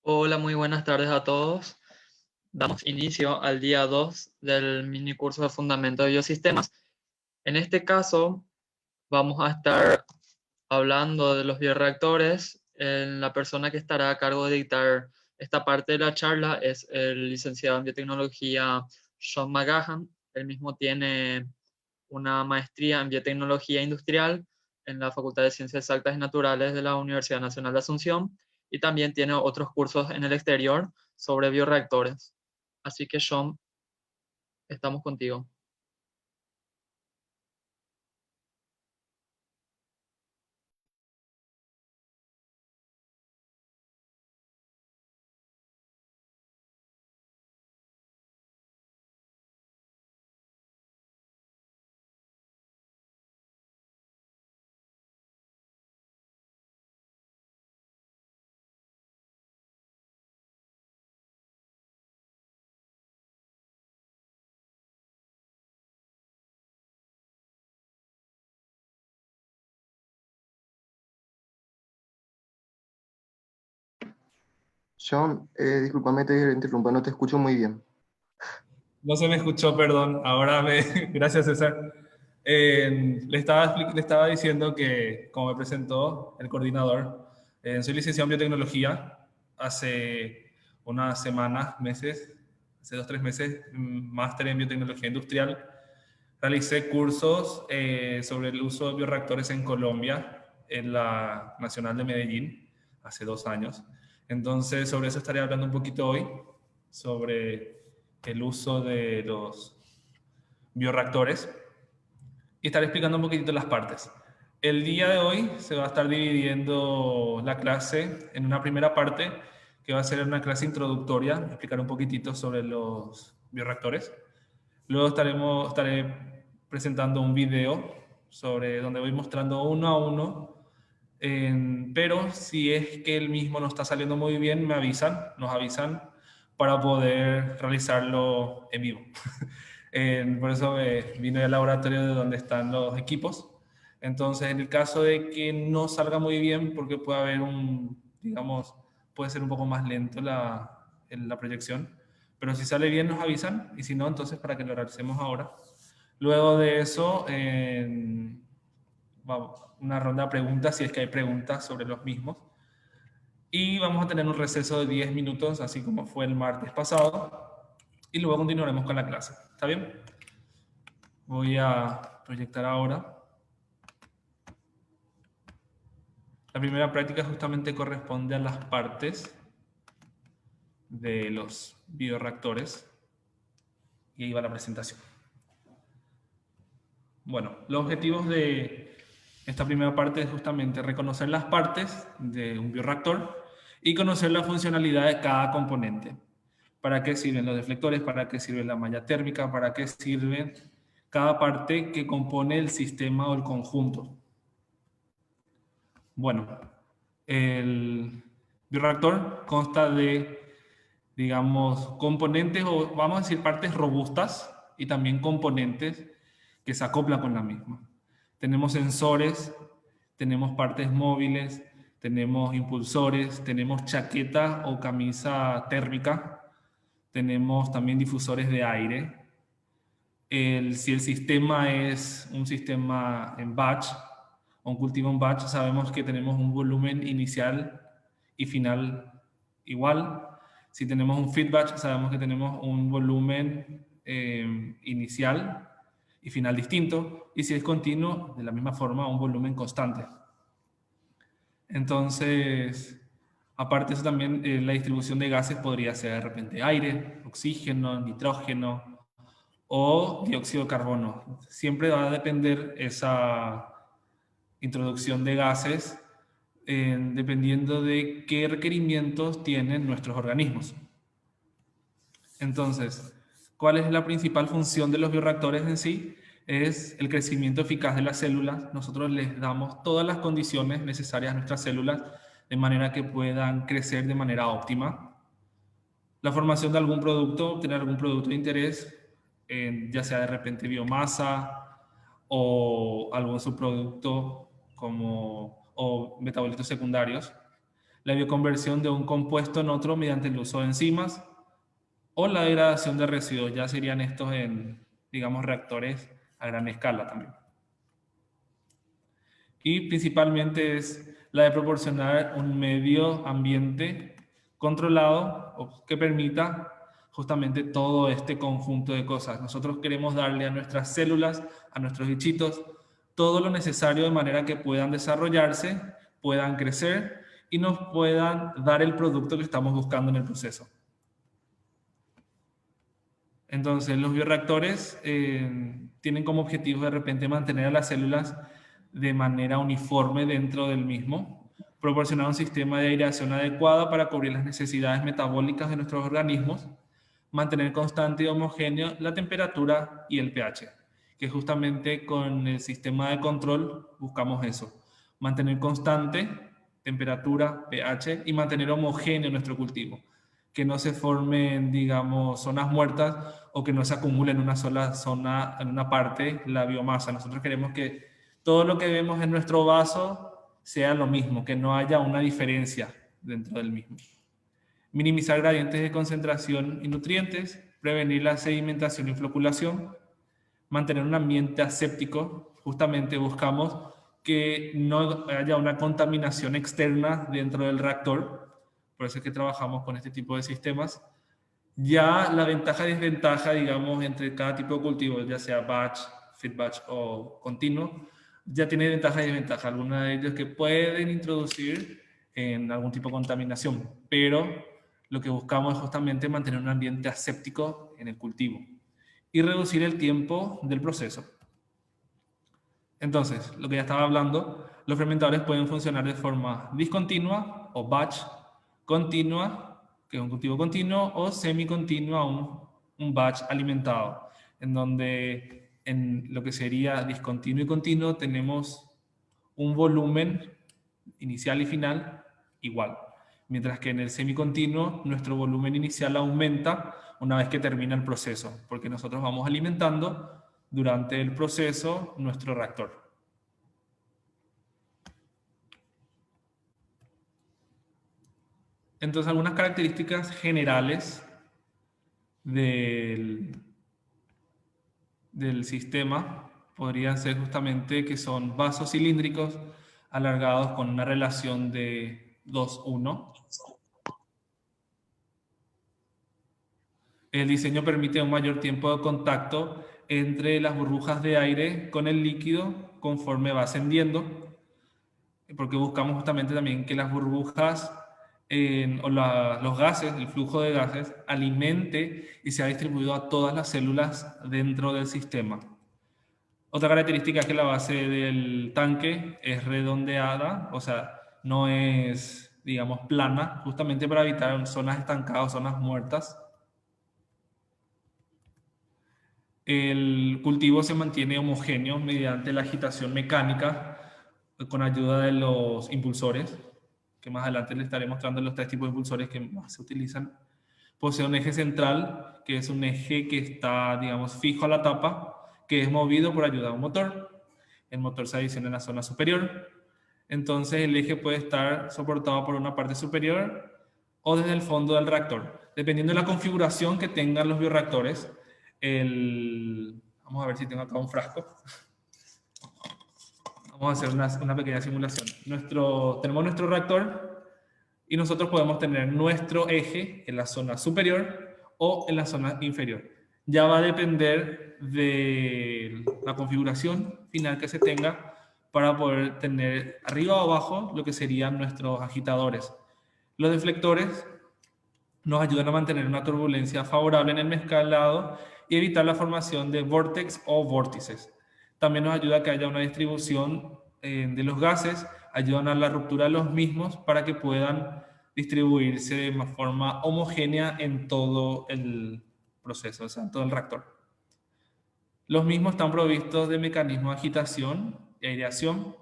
Hola, muy buenas tardes a todos. Damos inicio al día 2 del mini curso de Fundamento de Biosistemas. En este caso, vamos a estar hablando de los bioreactores. La persona que estará a cargo de dictar esta parte de la charla es el licenciado en biotecnología Sean McGahan. Él mismo tiene una maestría en biotecnología industrial en la Facultad de Ciencias Exactas y Naturales de la Universidad Nacional de Asunción y también tiene otros cursos en el exterior sobre bioreactores. Así que Sean, estamos contigo. Sean, discúlpame, te interrumpa, no te escucho muy bien. No se me escuchó, perdón. Gracias, César. Le estaba diciendo que, como me presentó el coordinador, soy licenciado en biotecnología. Hace unas semanas, meses, hace 2 o 3 meses, máster en biotecnología industrial. Realicé cursos sobre el uso de bioreactores en Colombia, en la Nacional de Medellín, hace 2 años. Entonces, sobre eso estaré hablando un poquito hoy, sobre el uso de los bioreactores, y estaré explicando un poquitito las partes. El día de hoy se va a estar dividiendo la clase en una primera parte, que va a ser una clase introductoria, explicar un poquitito sobre los bioreactores. Luego estaré presentando un video sobre donde voy mostrando uno a uno, pero si es que el mismo no está saliendo muy bien, nos avisan para poder realizarlo en vivo. Por eso vine al laboratorio de donde están los equipos. Entonces, en el caso de que no salga muy bien, porque puede haber digamos, puede ser un poco más lento la proyección, pero si sale bien nos avisan, y si no, entonces para que lo realicemos ahora. Luego de eso, una ronda de preguntas, si es que hay preguntas sobre los mismos. Y vamos a tener un receso de 10 minutos, así como fue el martes pasado. Y luego continuaremos con la clase. ¿Está bien? Voy a proyectar ahora. La primera práctica justamente corresponde a las partes de los bioreactores. Y ahí va la presentación. Bueno, los objetivos de esta primera parte es justamente reconocer las partes de un bioreactor y conocer la funcionalidad de cada componente. ¿Para qué sirven los deflectores? ¿Para qué sirve la malla térmica? ¿Para qué sirve cada parte que compone el sistema o el conjunto? Bueno, el bioreactor consta de, digamos, componentes, o vamos a decir partes robustas, y también componentes que se acoplan con la misma. Tenemos sensores, tenemos partes móviles, tenemos impulsores, tenemos chaqueta o camisa térmica, tenemos también difusores de aire. Si el sistema es un sistema en batch, o un cultivo en batch, sabemos que tenemos un volumen inicial y final igual. Si tenemos un feed batch, sabemos que tenemos un volumen inicial y final distinto. Y si es continuo, de la misma forma, un volumen constante. Entonces, aparte de eso también, la distribución de gases podría ser de repente aire, oxígeno, nitrógeno o dióxido de carbono. Siempre va a depender esa introducción de gases dependiendo de qué requerimientos tienen nuestros organismos. Entonces, ¿cuál es la principal función de los bioreactores en sí? Es el crecimiento eficaz de las células. Nosotros les damos todas las condiciones necesarias a nuestras células de manera que puedan crecer de manera óptima. La formación de algún producto, obtener algún producto de interés, ya sea de repente biomasa o algún subproducto o metabolitos secundarios. La bioconversión de un compuesto en otro mediante el uso de enzimas o la degradación de residuos. Ya serían estos en, digamos, reactores a gran escala también. Y principalmente es la de proporcionar un medio ambiente controlado que permita justamente todo este conjunto de cosas. Nosotros queremos darle a nuestras células, a nuestros bichitos, todo lo necesario de manera que puedan desarrollarse, puedan crecer y nos puedan dar el producto que estamos buscando en el proceso. Entonces, los bioreactores tienen como objetivo de repente mantener a las células de manera uniforme dentro del mismo, proporcionar un sistema de aireación adecuado para cubrir las necesidades metabólicas de nuestros organismos, mantener constante y homogéneo la temperatura y el pH, que justamente con el sistema de control buscamos eso, mantener constante temperatura, pH y mantener homogéneo nuestro cultivo, que no se formen, digamos, zonas muertas o que no se acumule en una sola zona, en una parte, la biomasa. Nosotros queremos que todo lo que vemos en nuestro vaso sea lo mismo, que no haya una diferencia dentro del mismo. Minimizar gradientes de concentración y nutrientes, prevenir la sedimentación y floculación, mantener un ambiente aséptico. Justamente buscamos que no haya una contaminación externa dentro del reactor, por eso es que trabajamos con este tipo de sistemas. Ya la ventaja y desventaja, digamos, entre cada tipo de cultivo, ya sea batch, feed batch o continuo, ya tiene ventaja y desventaja. Algunos de ellos que pueden introducir en algún tipo de contaminación, pero lo que buscamos es justamente mantener un ambiente aséptico en el cultivo y reducir el tiempo del proceso. Entonces, lo que ya estaba hablando, los fermentadores pueden funcionar de forma discontinua o batch, continua, que es un cultivo continuo, o semicontinua, un batch alimentado, en donde en lo que sería discontinuo y continuo tenemos un volumen inicial y final igual, mientras que en el semicontinuo nuestro volumen inicial aumenta una vez que termina el proceso, porque nosotros vamos alimentando durante el proceso nuestro reactor. Entonces, algunas características generales del sistema podrían ser justamente que son vasos cilíndricos alargados con una relación de 2:1. El diseño permite un mayor tiempo de contacto entre las burbujas de aire con el líquido conforme va ascendiendo, porque buscamos justamente también que las burbujas los gases, el flujo de gases, alimente y sea distribuido a todas las células dentro del sistema. Otra característica es que la base del tanque es redondeada, o sea, no es, digamos, plana, justamente para evitar zonas estancadas, zonas muertas. El cultivo se mantiene homogéneo mediante la agitación mecánica con ayuda de los impulsores, que más adelante les estaré mostrando los 3 tipos de impulsores que más se utilizan. Posee un eje central, que es un eje que está, digamos, fijo a la tapa, que es movido por ayuda de un motor. El motor se adiciona en la zona superior. Entonces el eje puede estar soportado por una parte superior o desde el fondo del reactor. Dependiendo de la configuración que tengan los bioreactores, vamos a ver si tengo acá un frasco. Vamos a hacer una pequeña simulación. Tenemos nuestro reactor y nosotros podemos tener nuestro eje en la zona superior o en la zona inferior. Ya va a depender de la configuración final que se tenga para poder tener arriba o abajo lo que serían nuestros agitadores. Los deflectores nos ayudan a mantener una turbulencia favorable en el mezclado y evitar la formación de vórtex o vórtices. También nos ayuda a que haya una distribución de los gases, ayudan a la ruptura de los mismos para que puedan distribuirse de forma homogénea en todo el proceso, o sea, en todo el reactor. Los mismos están provistos de mecanismos de agitación y aireación.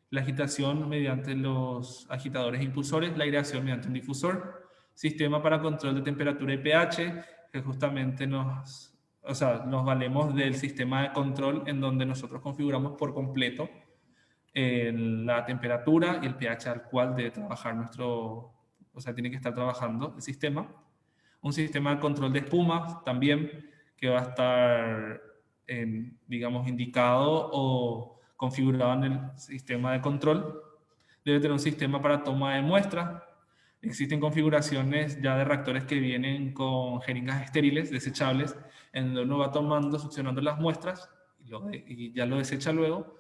La agitación mediante los agitadores e impulsores, la aireación mediante un difusor, sistema para control de temperatura y pH, que justamente nos valemos del sistema de control en donde nosotros configuramos por completo la temperatura y el pH al cual debe trabajar tiene que estar trabajando el sistema. Un sistema de control de espumas también, que va a estar, digamos, indicado o configurado en el sistema de control. Debe tener un sistema para toma de muestras. Existen configuraciones ya de reactores que vienen con jeringas estériles, desechables, en donde uno va tomando, succionando las muestras y ya lo desecha luego,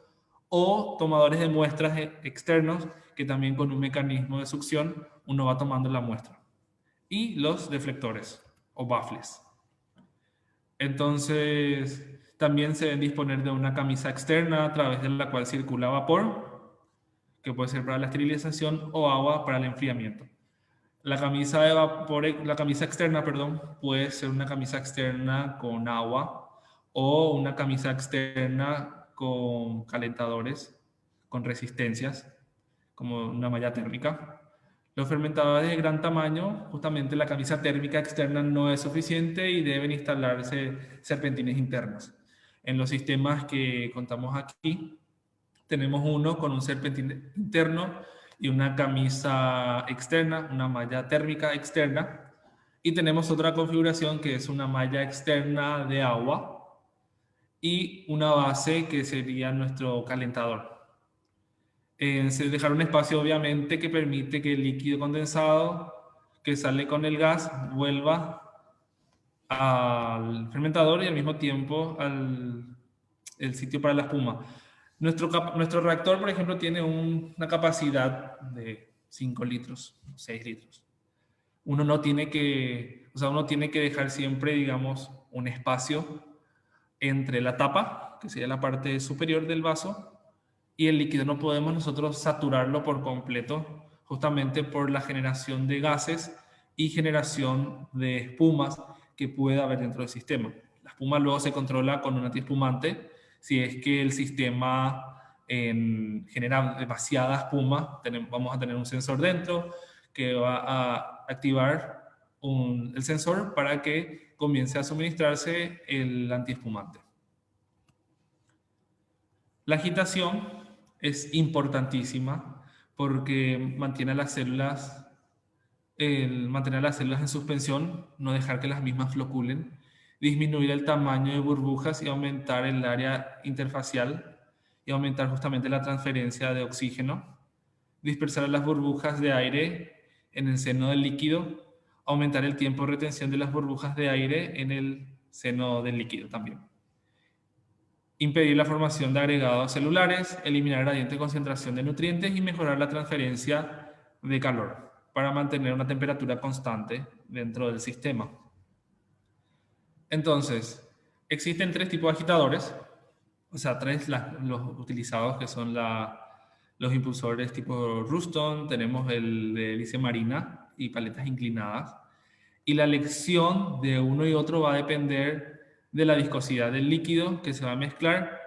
o tomadores de muestras externos que también con un mecanismo de succión uno va tomando la muestra. Y los deflectores o baffles. Entonces, también se deben disponer de una camisa externa a través de la cual circula vapor, que puede ser para la esterilización, o agua para el enfriamiento. La camisa externa, puede ser una camisa externa con agua o una camisa externa con calentadores, con resistencias, como una malla térmica. Los fermentadores de gran tamaño, justamente la camisa térmica externa no es suficiente y deben instalarse serpentines internos. En los sistemas que contamos aquí, tenemos uno con un serpentín interno y una camisa externa, una malla térmica externa. Y tenemos otra configuración que es una malla externa de agua y una base que sería nuestro calentador. Se dejar un espacio obviamente que permite que el líquido condensado que sale con el gas vuelva al fermentador y al mismo tiempo el sitio para la espuma. Nuestro reactor, por ejemplo, tiene una capacidad de 5 litros, 6 litros. Uno tiene que dejar siempre, digamos, un espacio entre la tapa, que sería la parte superior del vaso, y el líquido. No podemos nosotros saturarlo por completo, justamente por la generación de gases y generación de espumas que puede haber dentro del sistema. La espuma luego se controla con un antiespumante. Si es que el sistema genera demasiada espuma, vamos a tener un sensor dentro que va a activar el sensor para que comience a suministrarse el antiespumante. La agitación es importantísima porque mantiene a las células en suspensión, no dejar que las mismas floculen, disminuir el tamaño de burbujas y aumentar el área interfacial y aumentar justamente la transferencia de oxígeno, dispersar las burbujas de aire en el seno del líquido, aumentar el tiempo de retención de las burbujas de aire en el seno del líquido también. Impedir la formación de agregados celulares, eliminar el gradiente de concentración de nutrientes y mejorar la transferencia de calor para mantener una temperatura constante dentro del sistema. Entonces, existen 3 tipos de agitadores, los utilizados que son los impulsores tipo Ruston, tenemos el de hélice marina y paletas inclinadas, y la elección de uno y otro va a depender de la viscosidad del líquido que se va a mezclar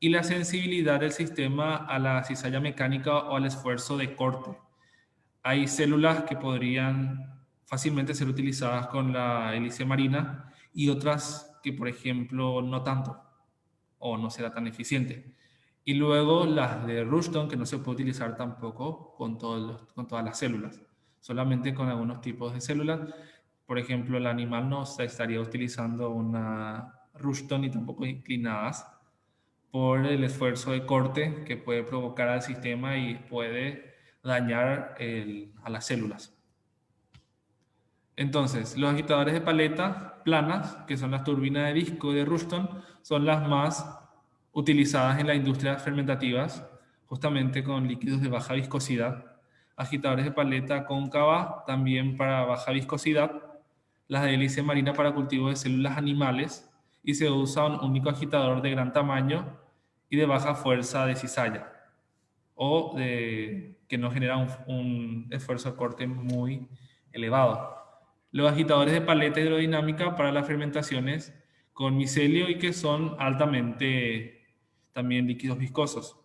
y la sensibilidad del sistema a la cizalla mecánica o al esfuerzo de corte. Hay células que podrían fácilmente ser utilizadas con la hélice marina y otras que, por ejemplo, no tanto o no será tan eficiente. Y luego las de Ruston, que no se puede utilizar tampoco con todas las células, solamente con algunos tipos de células. Por ejemplo, el animal no se estaría utilizando una Ruston y tampoco inclinadas por el esfuerzo de corte que puede provocar al sistema y puede dañar a las células. Entonces, los agitadores de paleta planas, que son las turbinas de disco de Ruston, son las más utilizadas en la industria fermentativas, justamente con líquidos de baja viscosidad. Agitadores de paleta cóncava, también para baja viscosidad. Las de hélice marina para cultivo de células animales, y se usa un único agitador de gran tamaño y de baja fuerza de cizalla, o que no genera un esfuerzo de corte muy elevado. Los agitadores de paleta hidrodinámica para las fermentaciones con micelio y que son altamente también líquidos viscosos.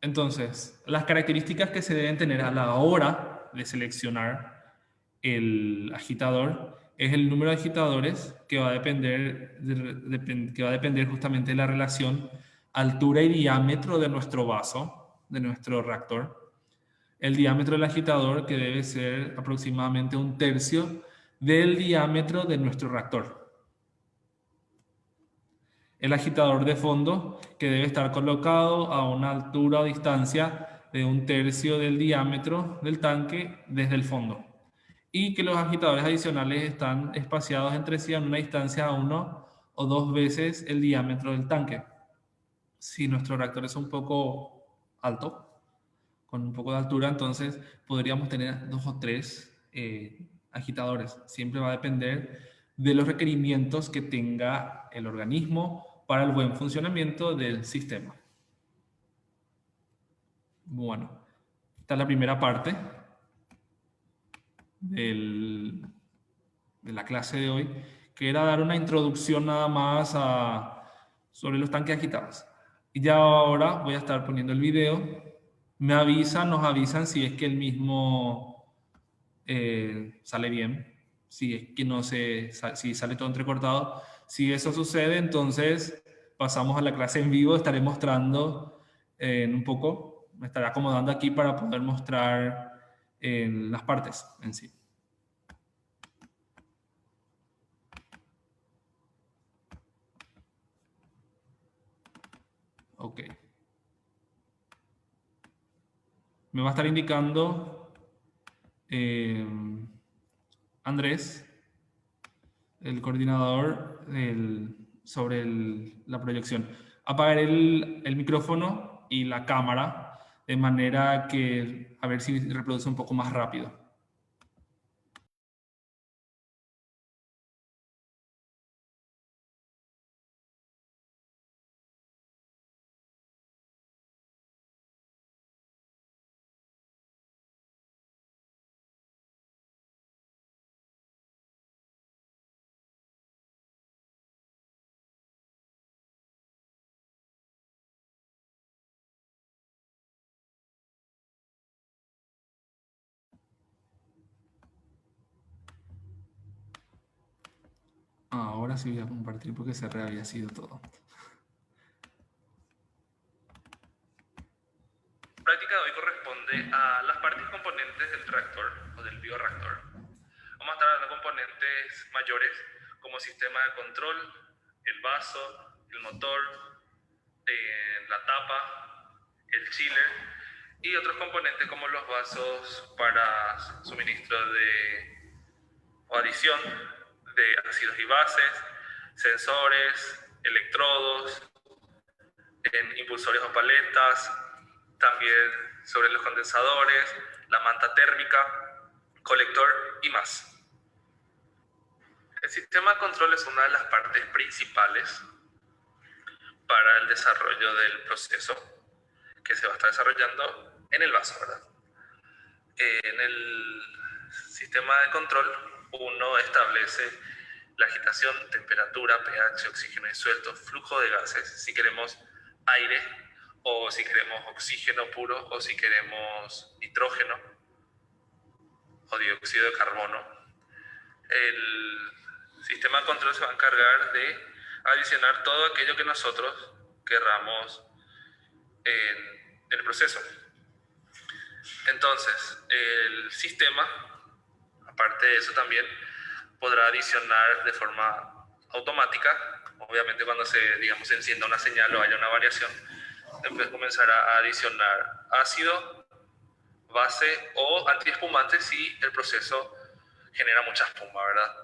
Entonces, las características que se deben tener a la hora de seleccionar el agitador es el número de agitadores que va a depender justamente de la relación altura y diámetro de nuestro vaso, de nuestro reactor. El diámetro del agitador, que debe ser aproximadamente 1/3 del diámetro de nuestro reactor. El agitador de fondo, que debe estar colocado a una altura o distancia de 1/3 del diámetro del tanque desde el fondo. Y que los agitadores adicionales están espaciados entre sí a una distancia a 1 o 2 veces el diámetro del tanque. Si nuestro reactor es un poco alto, con un poco de altura, entonces podríamos tener 2 o 3 agitadores. Siempre va a depender de los requerimientos que tenga el organismo para el buen funcionamiento del sistema. Bueno, esta es la primera parte de la clase de hoy, que era dar una introducción nada más sobre los tanques agitados. Y ya ahora voy a estar poniendo el video. Nos avisan si es que el mismo sale bien, si es que si sale todo entrecortado. Si eso sucede, entonces pasamos a la clase en vivo. Estaré mostrando un poco, me estaré acomodando aquí para poder mostrar las partes en sí. Ok. Me va a estar indicando Andrés, el coordinador, sobre la proyección. Apagaré el micrófono y la cámara de manera que a ver si reproduce un poco más rápido. Ahora sí voy a compartir porque se había sido todo. La práctica de hoy corresponde a las partes componentes del reactor o del bioreactor. Vamos a estar hablando de componentes mayores como sistema de control, el vaso, el motor, la tapa, el chiller y otros componentes como los vasos para suministro o adición de ácidos y bases, sensores, electrodos, impulsores o paletas, también sobre los condensadores, la manta térmica, colector y más. El sistema de control es una de las partes principales para el desarrollo del proceso que se va a estar desarrollando en el vaso, ¿verdad? En el sistema de control, uno establece la agitación, temperatura, pH, oxígeno disuelto, flujo de gases, si queremos aire o si queremos oxígeno puro o si queremos nitrógeno o dióxido de carbono. El sistema de control se va a encargar de adicionar todo aquello que nosotros querramos en el proceso. Entonces, el sistema, aparte de eso, también podrá adicionar de forma automática, obviamente cuando se encienda una señal o haya una variación, después comenzará a adicionar ácido, base o antiespumante si el proceso genera mucha espuma, ¿verdad?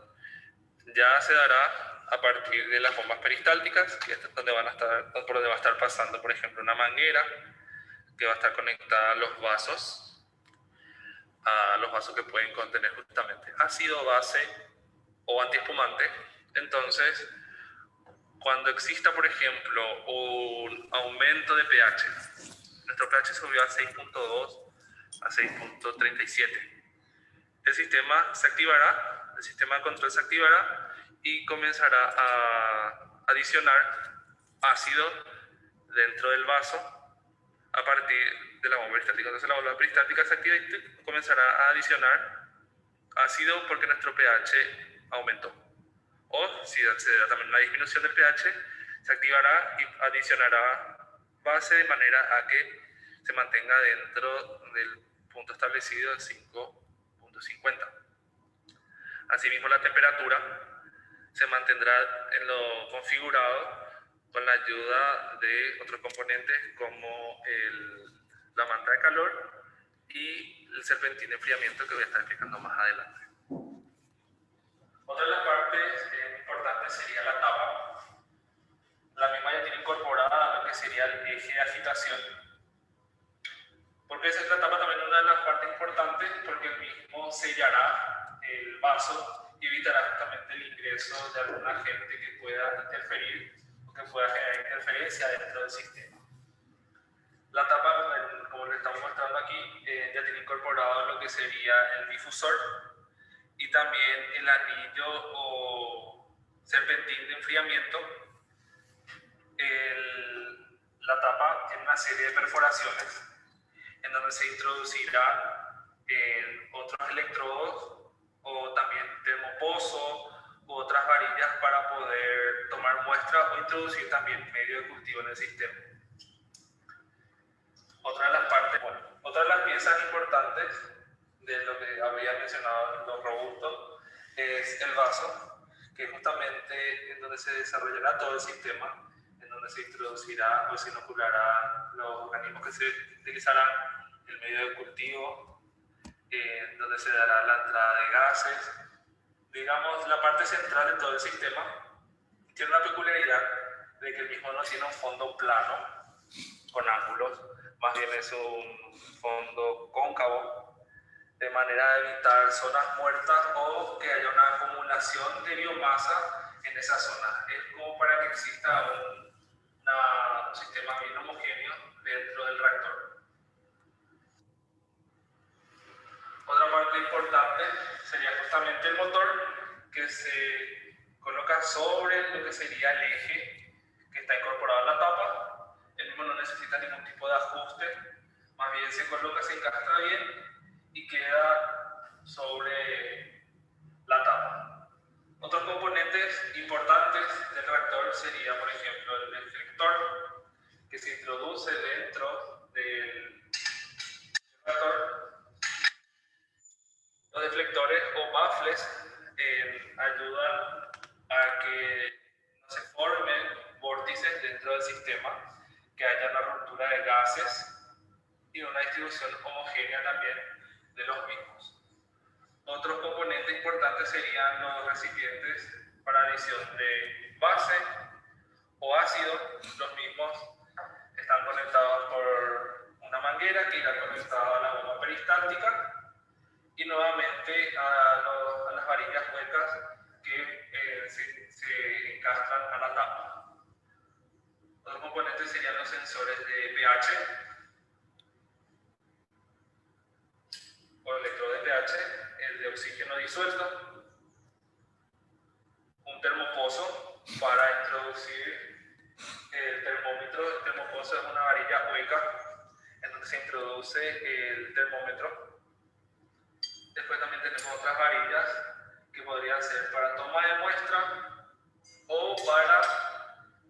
Ya se dará a partir de las bombas peristálticas, que es por donde va a estar pasando, por ejemplo, una manguera que va a estar conectada a los vasos que pueden contener justamente ácido, base o antiespumante. Entonces, cuando exista, por ejemplo, un aumento de pH, nuestro pH subió a 6.2 a 6.37. el sistema se activará, el sistema de control se activará y comenzará a adicionar ácido dentro del vaso a partir de la bomba peristática. Entonces la bomba peristática se activa y comenzará a adicionar ácido porque nuestro pH aumentó. O si se da también una disminución del pH, se activará y adicionará base de manera a que se mantenga dentro del punto establecido de 5.50. Asimismo, la temperatura se mantendrá en lo configurado con la ayuda de otros componentes como la manta de calor y el serpentín de enfriamiento que voy a estar explicando más adelante. Otra de las partes importantes sería la tapa. La misma ya tiene incorporada lo que sería el eje de agitación. Porque esa es la tapa también una de las partes importantes porque el mismo sellará el vaso y evitará justamente el ingreso de algún agente que pueda interferir o que pueda generar interferencia dentro del sistema. La tapa, como le estamos mostrando aquí, ya tiene incorporado lo que sería el difusor y también el anillo o serpentín de enfriamiento. La tapa tiene una serie de perforaciones en donde se introducirá otros electrodos o también termopozo u otras varillas para poder tomar muestras o introducir también medio de cultivo en el sistema. Otra de las piezas importantes de lo que había mencionado, lo robusto, es el vaso, que es justamente en donde se desarrollará todo el sistema, en donde se introducirá o se inocularán los organismos que se utilizarán, el medio de cultivo, donde se dará la entrada de gases. Digamos, la parte central de todo el sistema tiene una peculiaridad de que el mismo no tiene un fondo plano con ángulos, más bien es un fondo cóncavo, de manera de evitar zonas muertas o que haya una acumulación de biomasa en esa zona. Es como para que exista un sistema bien homogéneo dentro del reactor. Otra parte importante sería justamente el motor, que se coloca sobre lo que sería el eje que está incorporado en la tapa. El mismo no necesita ningún tipo de ajuste, más bien se coloca, se encastra bien y queda sobre la tapa. Otros componentes importantes del reactor sería, por ejemplo, el deflector, que se introduce dentro del reactor. Los deflectores o baffles ayudan a que no se formen vórtices dentro del sistema, que haya una ruptura de gases y una distribución homogénea también de los mismos. Otros componentes importantes serían los recipientes para adición de base o ácido. Los mismos están conectados por una manguera que irá conectada a la bomba peristáltica y nuevamente a las varillas huecas que se encastran a la tapa. Otros componentes serían los sensores de pH o electrodo de pH, el de oxígeno disuelto, un termopozo para introducir el termómetro. El termopozo es una varilla hueca en donde se introduce el termómetro. Después también tenemos otras varillas que podrían ser para toma de muestra o para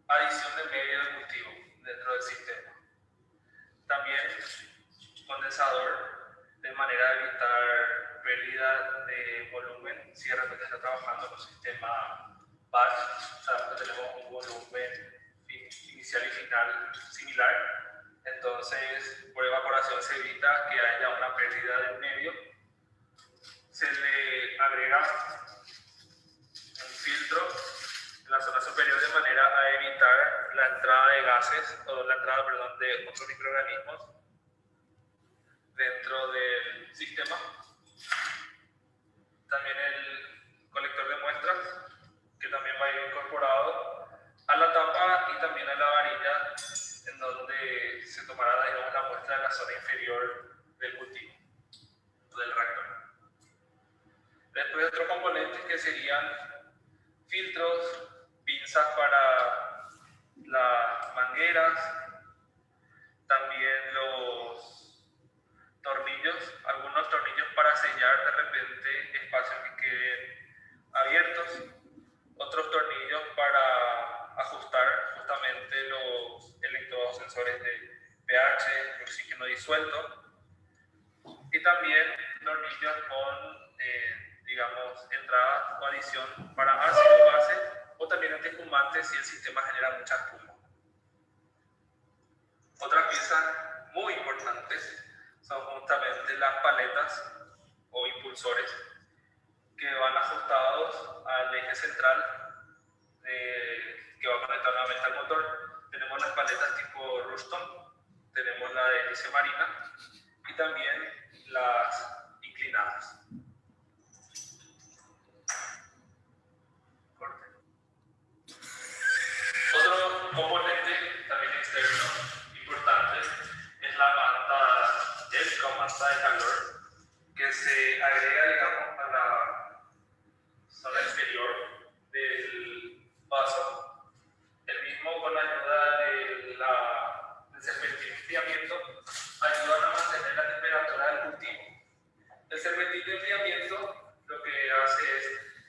adición de medio de cultivo dentro del sistema. También condensador, de manera de evitar pérdida de volumen si de repente está trabajando en un sistema batch, o sea, tenemos un volumen inicial y final similar. Entonces, por evaporación se evita que haya una pérdida del medio. Se le agrega un filtro en la zona superior de manera a evitar la entrada de gases o la entrada, perdón, de otros microorganismos dentro del sistema. También el colector de muestras, que también va a ir incorporado a la tapa y también a la varilla, en donde se tomará, digamos, la muestra de la zona inferior del cultivo, del reactor. también los tornillos, algunos tornillos para sellar de repente espacios que queden abiertos, otros tornillos para ajustar justamente los electrodos sensores de pH, de oxígeno disuelto, y también tornillos con, digamos, entrada o adición para ácido base o también antiespumantes si el sistema genera mucha espuma. Otras piezas muy importantes son justamente las paletas o impulsores que van ajustados al eje central que va conectado nuevamente al motor. Tenemos las paletas tipo Ruston, tenemos la de hélice marina y también las inclinadas. Otro componente también externo importante es la manta térmica o manta de calor que se agrega, digamos, a la zona exterior del vaso. El mismo, con la ayuda del serpentín de enfriamiento, ayudan a mantener la temperatura del cultivo. El serpentín de enfriamiento lo que hace es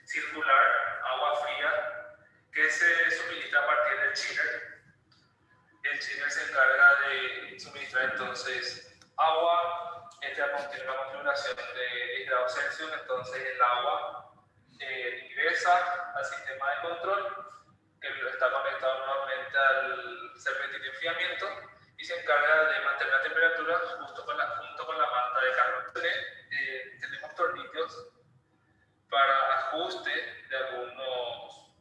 circular agua fría que se suministra a partir del chiller. El chiller se encarga de suministrar entonces agua, contiene una configuración de 10 grados Celsius, entonces el agua ingresa al sistema de control que está conectado nuevamente al serpentín de enfriamiento y se encarga de mantener la temperatura junto con la manta de calor. Tenemos tornillos para ajuste de algunos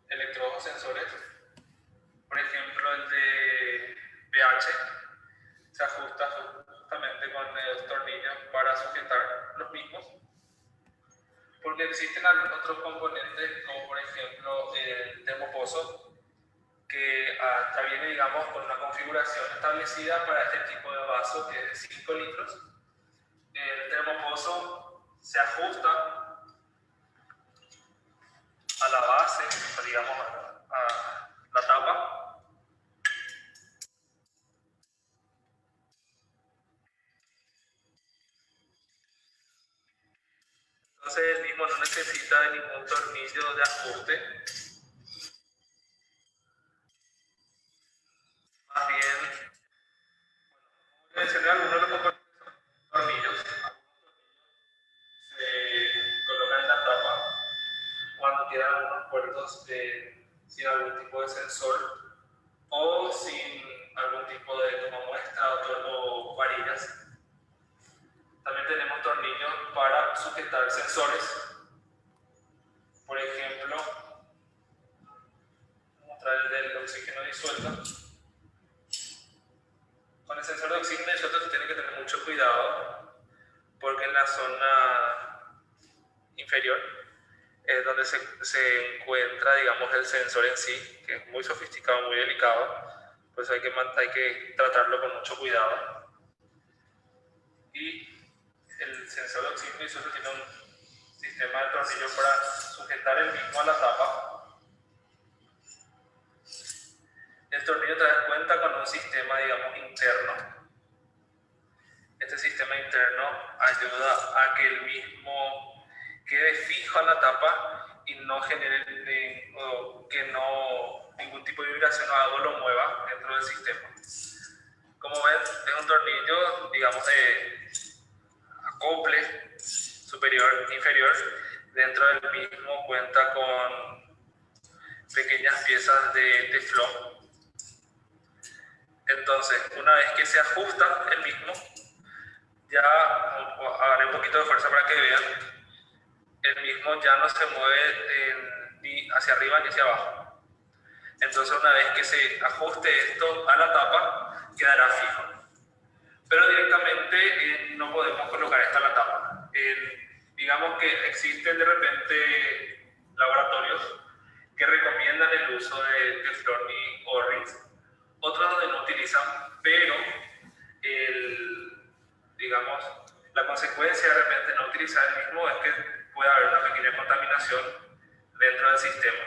electrodos sensores. Por ejemplo, el de pH se ajusta justamente con los tornillos para sujetar los mismos, porque existen algunos otros componentes, como por ejemplo el termopozo, que ya viene, digamos, con una configuración establecida para este tipo de vaso, que es de 5 litros. El termopozo se ajusta a la base, digamos, a la tapa. Entonces el mismo no necesita de ningún tornillo de ajuste. Más bien, mencioné algunos de los tornillos. Se colocan en la tapa cuando quedan algunos puertos sin algún tipo de sensor o sin algún tipo de toma muestra o varillas. También tenemos tornillos para sujetar sensores. Por ejemplo, mostrar el del oxígeno disuelto. Con el sensor de oxígeno disuelto se tiene que tener mucho cuidado porque en la zona inferior es donde se encuentra, digamos, el sensor en sí, que es muy sofisticado, muy delicado, pues hay que tratarlo con mucho cuidado. Y el sensor de oxígeno disuelto tiene un sistema de tornillo para sujetar el mismo a la tapa. El tornillo también cuenta con un sistema, digamos, interno. Este sistema interno ayuda a que el mismo quede fijo a la tapa y no genere ningún tipo de vibración o algo lo mueva dentro del sistema. Como ven, es un tornillo, digamos, de acople superior e inferior. Dentro del mismo cuenta con pequeñas piezas de teflón. Entonces, una vez que se ajusta el mismo, ya haré un poquito de fuerza para que vean, el mismo ya no se mueve ni hacia arriba ni hacia abajo. Entonces, una vez que se ajuste esto a la tapa, quedará fijo. Pero directamente no podemos colocar esta a la tapa. Digamos que existen de repente laboratorios que recomiendan el uso de teflón y O-rings, otros donde no utilizan, pero digamos, la consecuencia de repente no utilizar el mismo es que puede haber una pequeña contaminación dentro del sistema.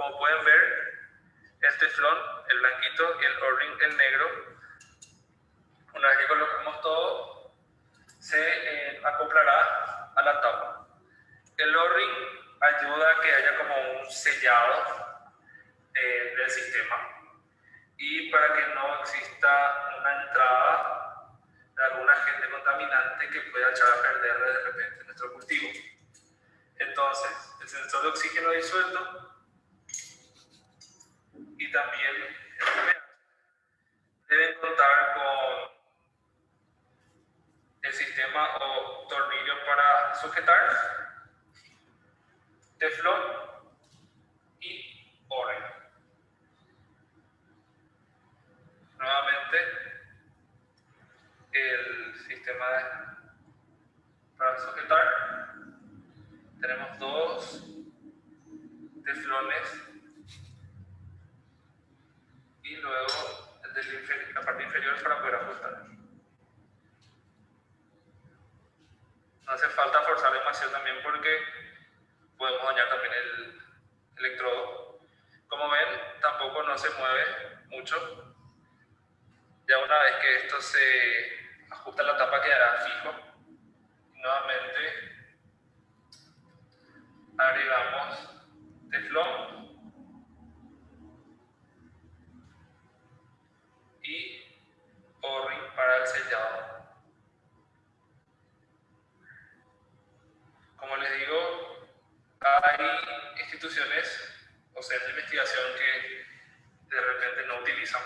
Como pueden ver, el teflón, el blanquito, y el O-ring, el negro, una vez que coloquemos todo, se acoplará a la tapa. El O-ring ayuda a que haya como un sellado del sistema y para que no exista una entrada de algún agente contaminante que pueda echar a perder de repente nuestro cultivo. Entonces, el sensor de oxígeno disuelto y también el pH deben contar con el sistema o tornillo para sujetar, teflón y O-ring. Nuevamente, el sistema para sujetar, tenemos dos teflones y luego el de la parte inferior para poder ajustar. No hace falta forzar demasiado también porque podemos dañar también el electrodo. Como ven, tampoco no se mueve mucho. Ya una vez que esto se ajusta, la tapa quedará fijo. Nuevamente agregamos teflón y O-ring para el sellado. Como les digo, hay instituciones o centros de investigación que de repente no utilizan.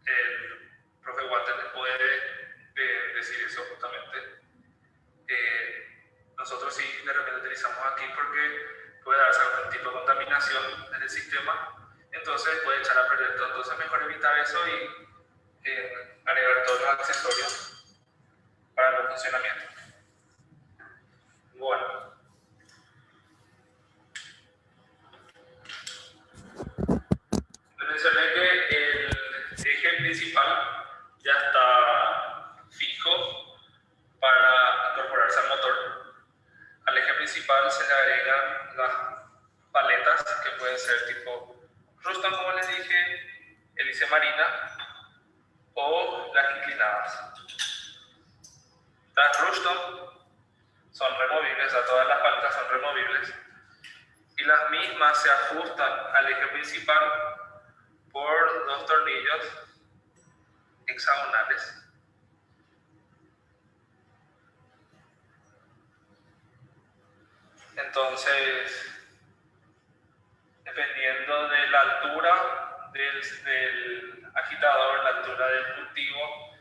El profe Walter les puede decir eso justamente. Nosotros sí de repente utilizamos aquí porque puede darse algún tipo de contaminación en el sistema, entonces puede echar a perder todo. Entonces mejor evitar eso y agregar todos los accesorios para el funcionamiento. Bueno. Mencioné que el eje principal ya está fijo para incorporarse al motor. Al eje principal se le agregan las paletas que pueden ser tipo Ruston, como les dije, hélice marina o las inclinadas. Las Ruston son removibles, o sea, todas las paletas son removibles y las mismas se ajustan al eje principal por dos tornillos hexagonales. Entonces, dependiendo de la altura del agitador, la altura del cultivo,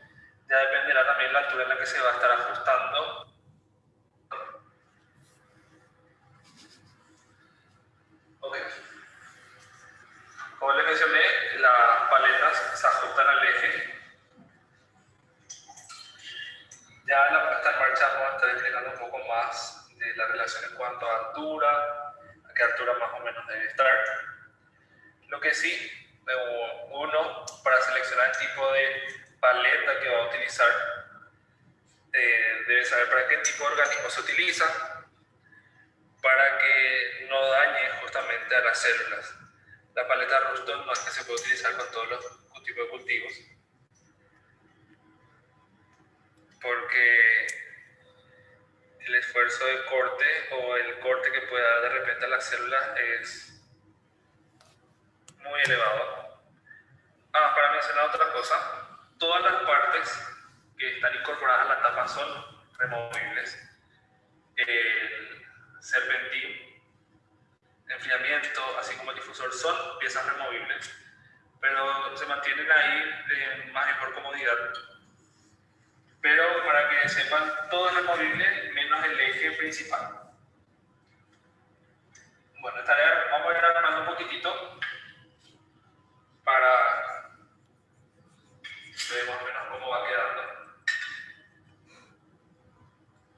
ya dependerá también la altura en la que se va a estar ajustando. Okay. Como les mencioné, las paletas se ajustan al eje. Ya en la puesta en marcha vamos a estar explicando un poco más de la relación en cuanto a altura, a qué altura más o menos debe estar. Lo que sí, uno, para seleccionar el tipo de paleta que va a utilizar, debe saber para qué tipo de organismo se utiliza, para que no dañe justamente a las células. La paleta Ruston no es que se puede utilizar con todos los tipos de cultivos, porque el esfuerzo de corte o el corte que puede dar de repente a las células es muy elevado. Para mencionar otra cosa, todas las partes que están incorporadas a la tapa son removibles. El serpentín, enfriamiento, así como el difusor son piezas removibles, pero se mantienen ahí más bien por comodidad. Pero para que sepan, todo es removible menos el eje principal. Bueno, vamos a ir armando un poquitito para ver más o menos cómo va quedando.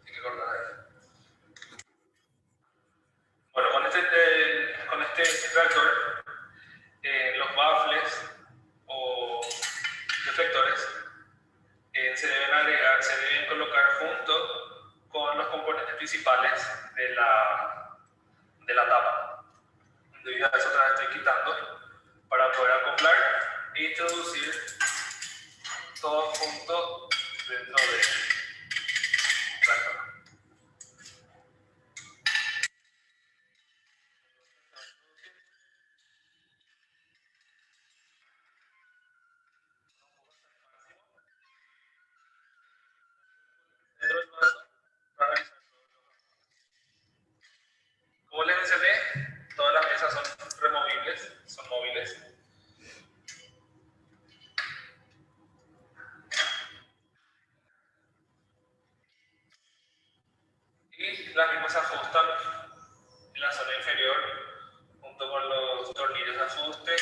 Hay que cortar ahí. Bueno, con este tractor, los baffles o deflectores se deben colocar junto con los componentes principales de la tapa. Debido a eso introducir todos juntos dentro de la cama. Dentro del vaso, para realizar todo. Como les mencioné, todas las piezas son removibles, son móviles. Y las mismas se ajustan en la zona inferior junto con los tornillos de ajuste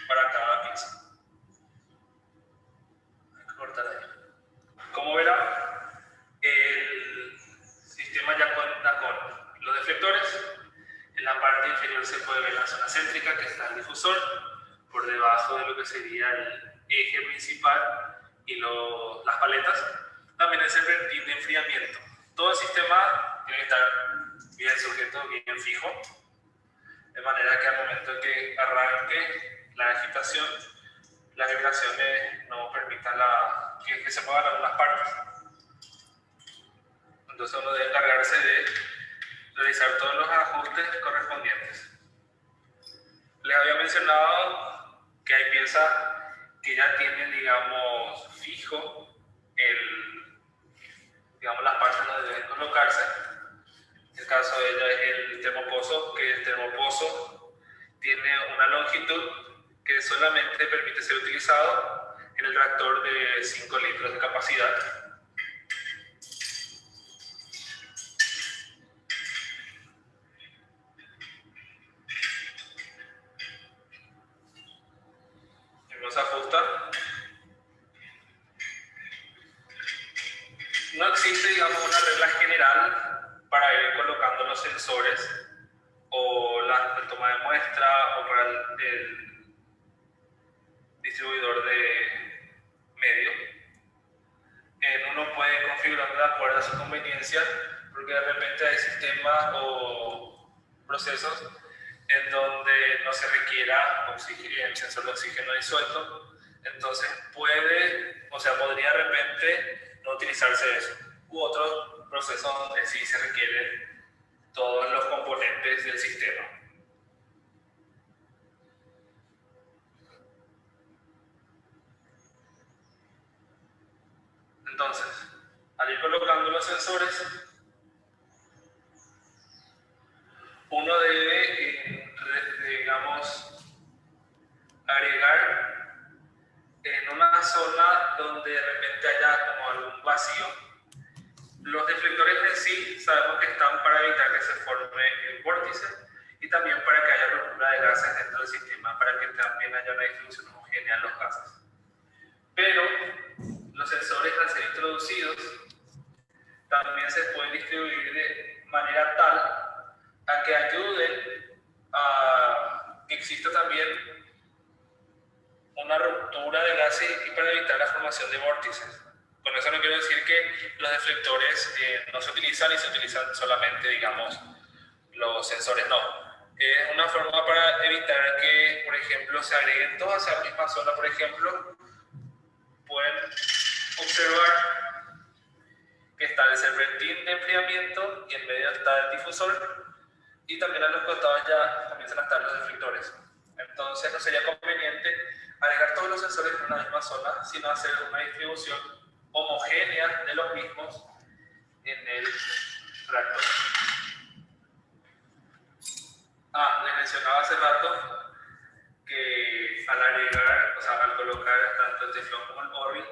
para cada pieza. Hay que cortar ahí. Como verán, el sistema ya cuenta con los deflectores. En la parte inferior se puede ver la zona céntrica, que está el difusor, por debajo de lo que sería el eje principal y las paletas. También el serpentín de enfriamiento. Todo el sistema tiene que estar bien sujeto, bien fijo, de manera que al momento que arranque la agitación, las vibraciones no permitan que se muevan algunas partes. Entonces uno debe encargarse de realizar todos los ajustes correspondientes. Les había mencionado que hay piezas que ya tienen, digamos, fijo las partes donde deben colocarse. El caso de ella es el termopozo, que el termopozo tiene una longitud que solamente permite ser utilizado en el reactor de 5 litros de capacidad. Se ajusta. No existe, digamos, una regla general para ir colocando los sensores o la toma de muestra o para el distribuidor de medio. Uno puede configurar de acuerdo a su conveniencia, porque de repente hay sistemas o procesos en donde no se requiera el sensor de oxígeno disuelto, entonces podría de repente no utilizarse eso, u otros procesos donde sí se requieren todos los componentes del sistema. Entonces, al ir colocando los sensores, uno debe, digamos, agregar en una zona donde de repente haya como algún vacío. Los deflectores en sí sabemos que están para evitar que se forme el vórtice y también para que haya ruptura de gases dentro del sistema, para que también haya una distribución homogénea en los gases. Pero los sensores, al ser introducidos, también se pueden distribuir de manera tal a que ayuden a que exista también una ruptura de gases y para evitar la formación de vórtices. Con eso no quiero decir que los deflectores no se utilizan y se utilizan solamente, digamos, los sensores no. Es una forma para evitar que, por ejemplo, se agreguen todas a la misma zona. Por ejemplo, pueden observar que está el serpentín de enfriamiento y en medio está el difusor, y también a los costados ya comienzan a estar los deflectores. Entonces no sería conveniente agregar todos los sensores en una misma zona, sino hacer una distribución homogénea de los mismos en el reactor. Les mencionaba hace rato que al colocar tanto el teflón como el Orbi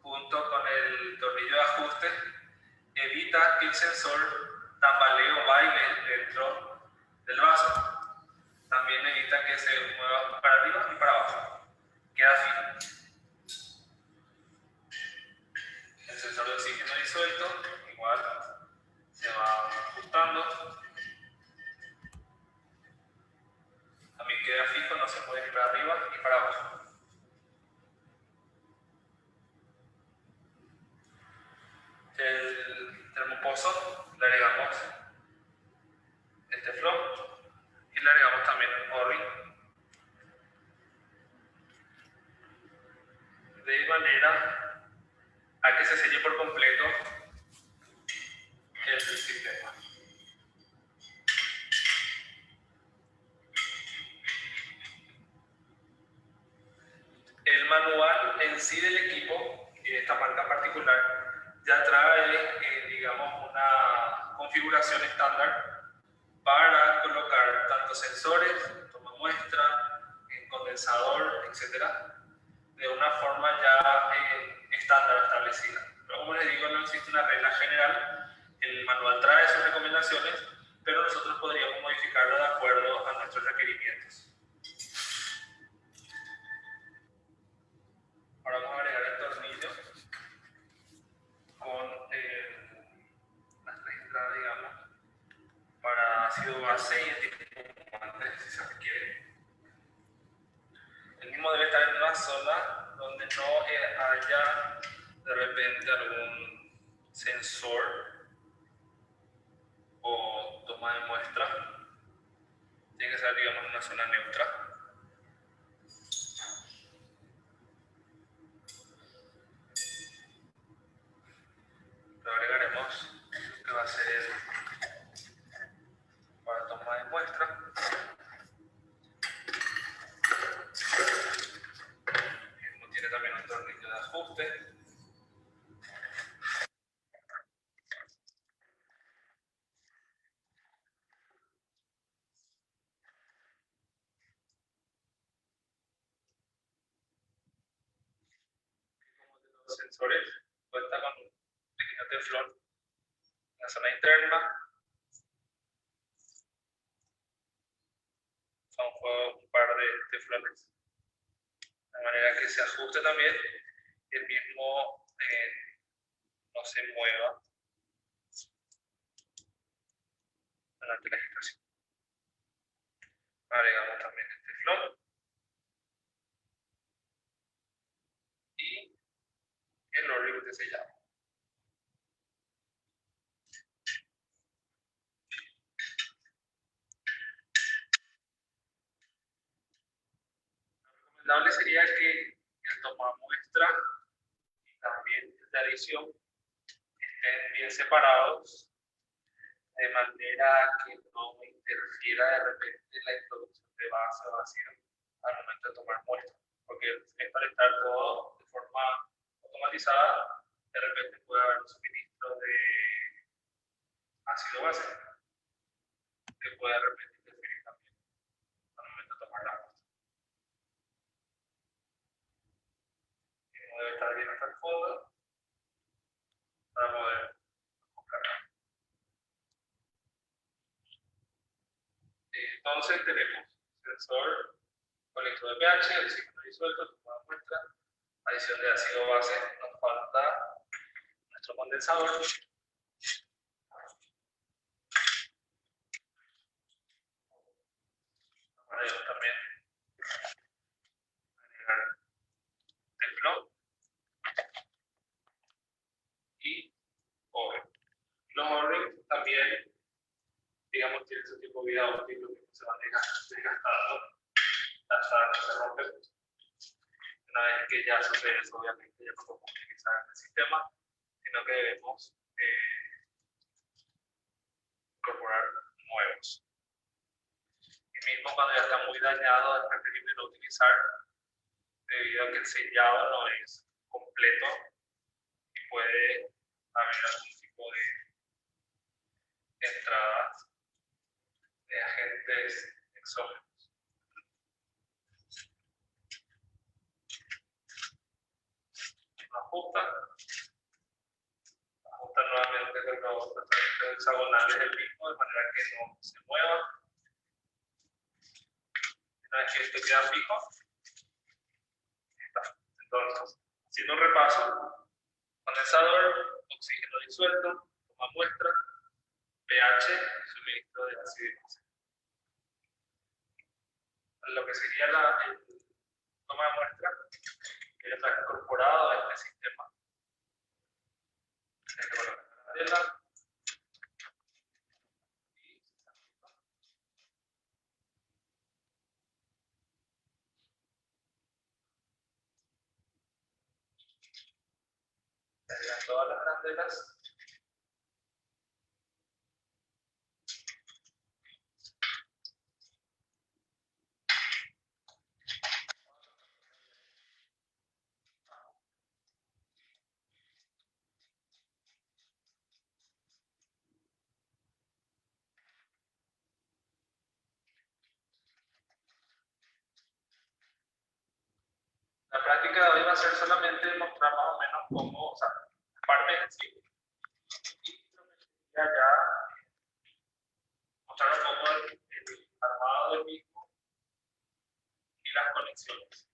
junto con el tornillo de ajuste, evita que el sensor tambalee o baile dentro del vaso. También evita que se mueva para arriba y para abajo. Queda fijo. El sensor de oxígeno disuelto igual se va ajustando. También queda fijo, no se mueve ni para arriba ni para abajo. El termopozo le agregamos el teflón y le agregamos también el Orbi. de manera a que se selle por completo el sistema. El manual en sí del equipo, de esta marca particular, ya trae, digamos, una configuración estándar para colocar tanto sensores, toma muestra, condensador, etcétera, de una forma ya estándar establecida. Pero como les digo, no existe una regla general. El manual trae sus recomendaciones, pero nosotros podríamos modificarlo de acuerdo a nuestros requerimientos. Ahora vamos a agregar el tornillo con las tres entradas, digamos, para ácido base y el tipo antes, si se requiere. El mismo debe estar en una zona donde no haya de repente algún sensor o toma de muestra. Tiene que ser, digamos, una zona neutra. Le agregaremos lo que va a ser para toma de muestra. Tiene también un tornillo de ajuste. Los sensores cuentan con un pequeño teflón en la zona interna. Son un par de teflones, de manera que se ajuste también y el mismo no se mueva durante la agitación. Agregamos también el teflón y el O-ring de sellado. Lo recomendable sería que el tomamuestra y también el de adición estén bien separados, de manera que no interfiera de repente la introducción de base o ácido al momento de tomar muestra, porque esto al estar todo de forma automatizada, de repente puede haber un suministro de ácido base que puede de repente interferir también al momento de tomar la muestra. No debe estar bien hasta el fondo para poder buscarla. Entonces tenemos sensor con lector de pH, oxígeno disuelto, tomada muestra, adición de ácido base, nos falta nuestro condensador. Para ello también agregar teflón y O-ring. Los O-ring también, digamos, tienen su tipo de vida útil, lo que se van desgastando hasta que se rompen. Una vez que ya sucede eso, obviamente ya no podemos utilizar el sistema, sino que debemos incorporar nuevos. Y mismo cuando ya está muy dañado, es preferible no utilizar, debido a que el sellado no es completo y puede haber algún tipo de entradas de agentes exógenos. Ajusta nuevamente con los tratamientos hexagonales del mismo, de manera que no se mueva. Una vez que esto queda fijo, está. Entonces, haciendo un repaso: condensador, oxígeno disuelto, toma muestra, pH, suministro de ácido y base. Lo que sería el toma de muestra, que ya está incorporado a este sistema. Hay que colocar la cadena. todas las arandelas. La práctica de hoy va a ser solamente mostrar más o menos cómo, o sea, parte en sí, y lo que sería ya mostrar un poco el armado del mismo y las conexiones.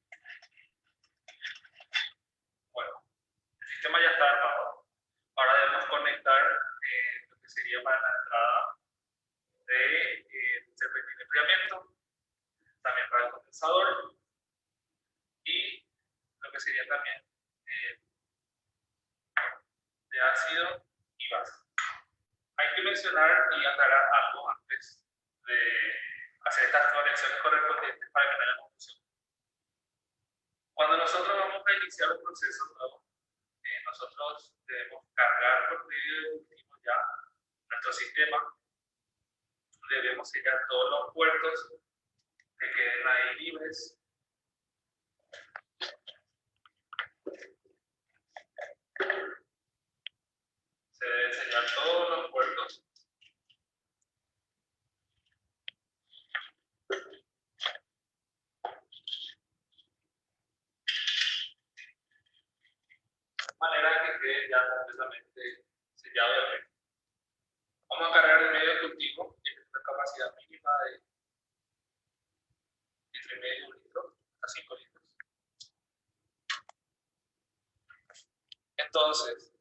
Bueno, el sistema ya está armado. Ahora debemos conectar lo que sería para la entrada del serpentín de enfriamiento, también para el condensador y lo que sería también de ácido y base. Hay que mencionar y aclarar algo antes de hacer estas conexiones correspondientes para que no haya confusión. Cuando nosotros vamos a iniciar un proceso nuevo, nosotros debemos cargar por medio del último ya nuestro sistema. Debemos sellar todos los puertos que queden ahí libres. Se deben sellar todos los puertos. De manera que quede ya completamente sellado y abierto. Vamos a cargar el medio cultivo, que tiene una capacidad mínima de entre medio litro a 5 litros. Entonces,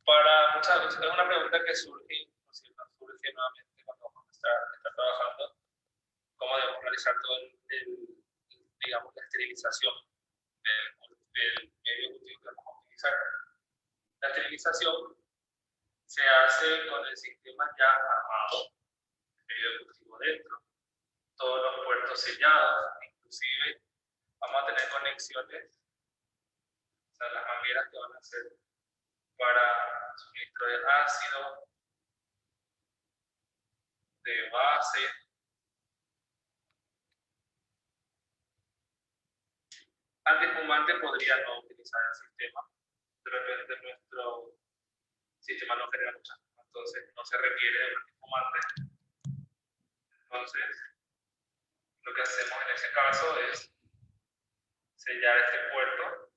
para muchas veces es una pregunta que surge nuevamente cuando vamos a estar trabajando, cómo debemos realizar todo digamos, la esterilización del medio cultivo que vamos a utilizar. La esterilización se hace con el sistema ya armado, el medio cultivo dentro, todos los puertos sellados, inclusive vamos a tener conexiones, o sea, las mangueras que van a ser para suministro de ácido, de base, antiespumante podría no utilizar el sistema, de repente nuestro sistema no genera mucha espuma, entonces no se requiere de un antiespumante. Entonces, lo que hacemos en ese caso es sellar este puerto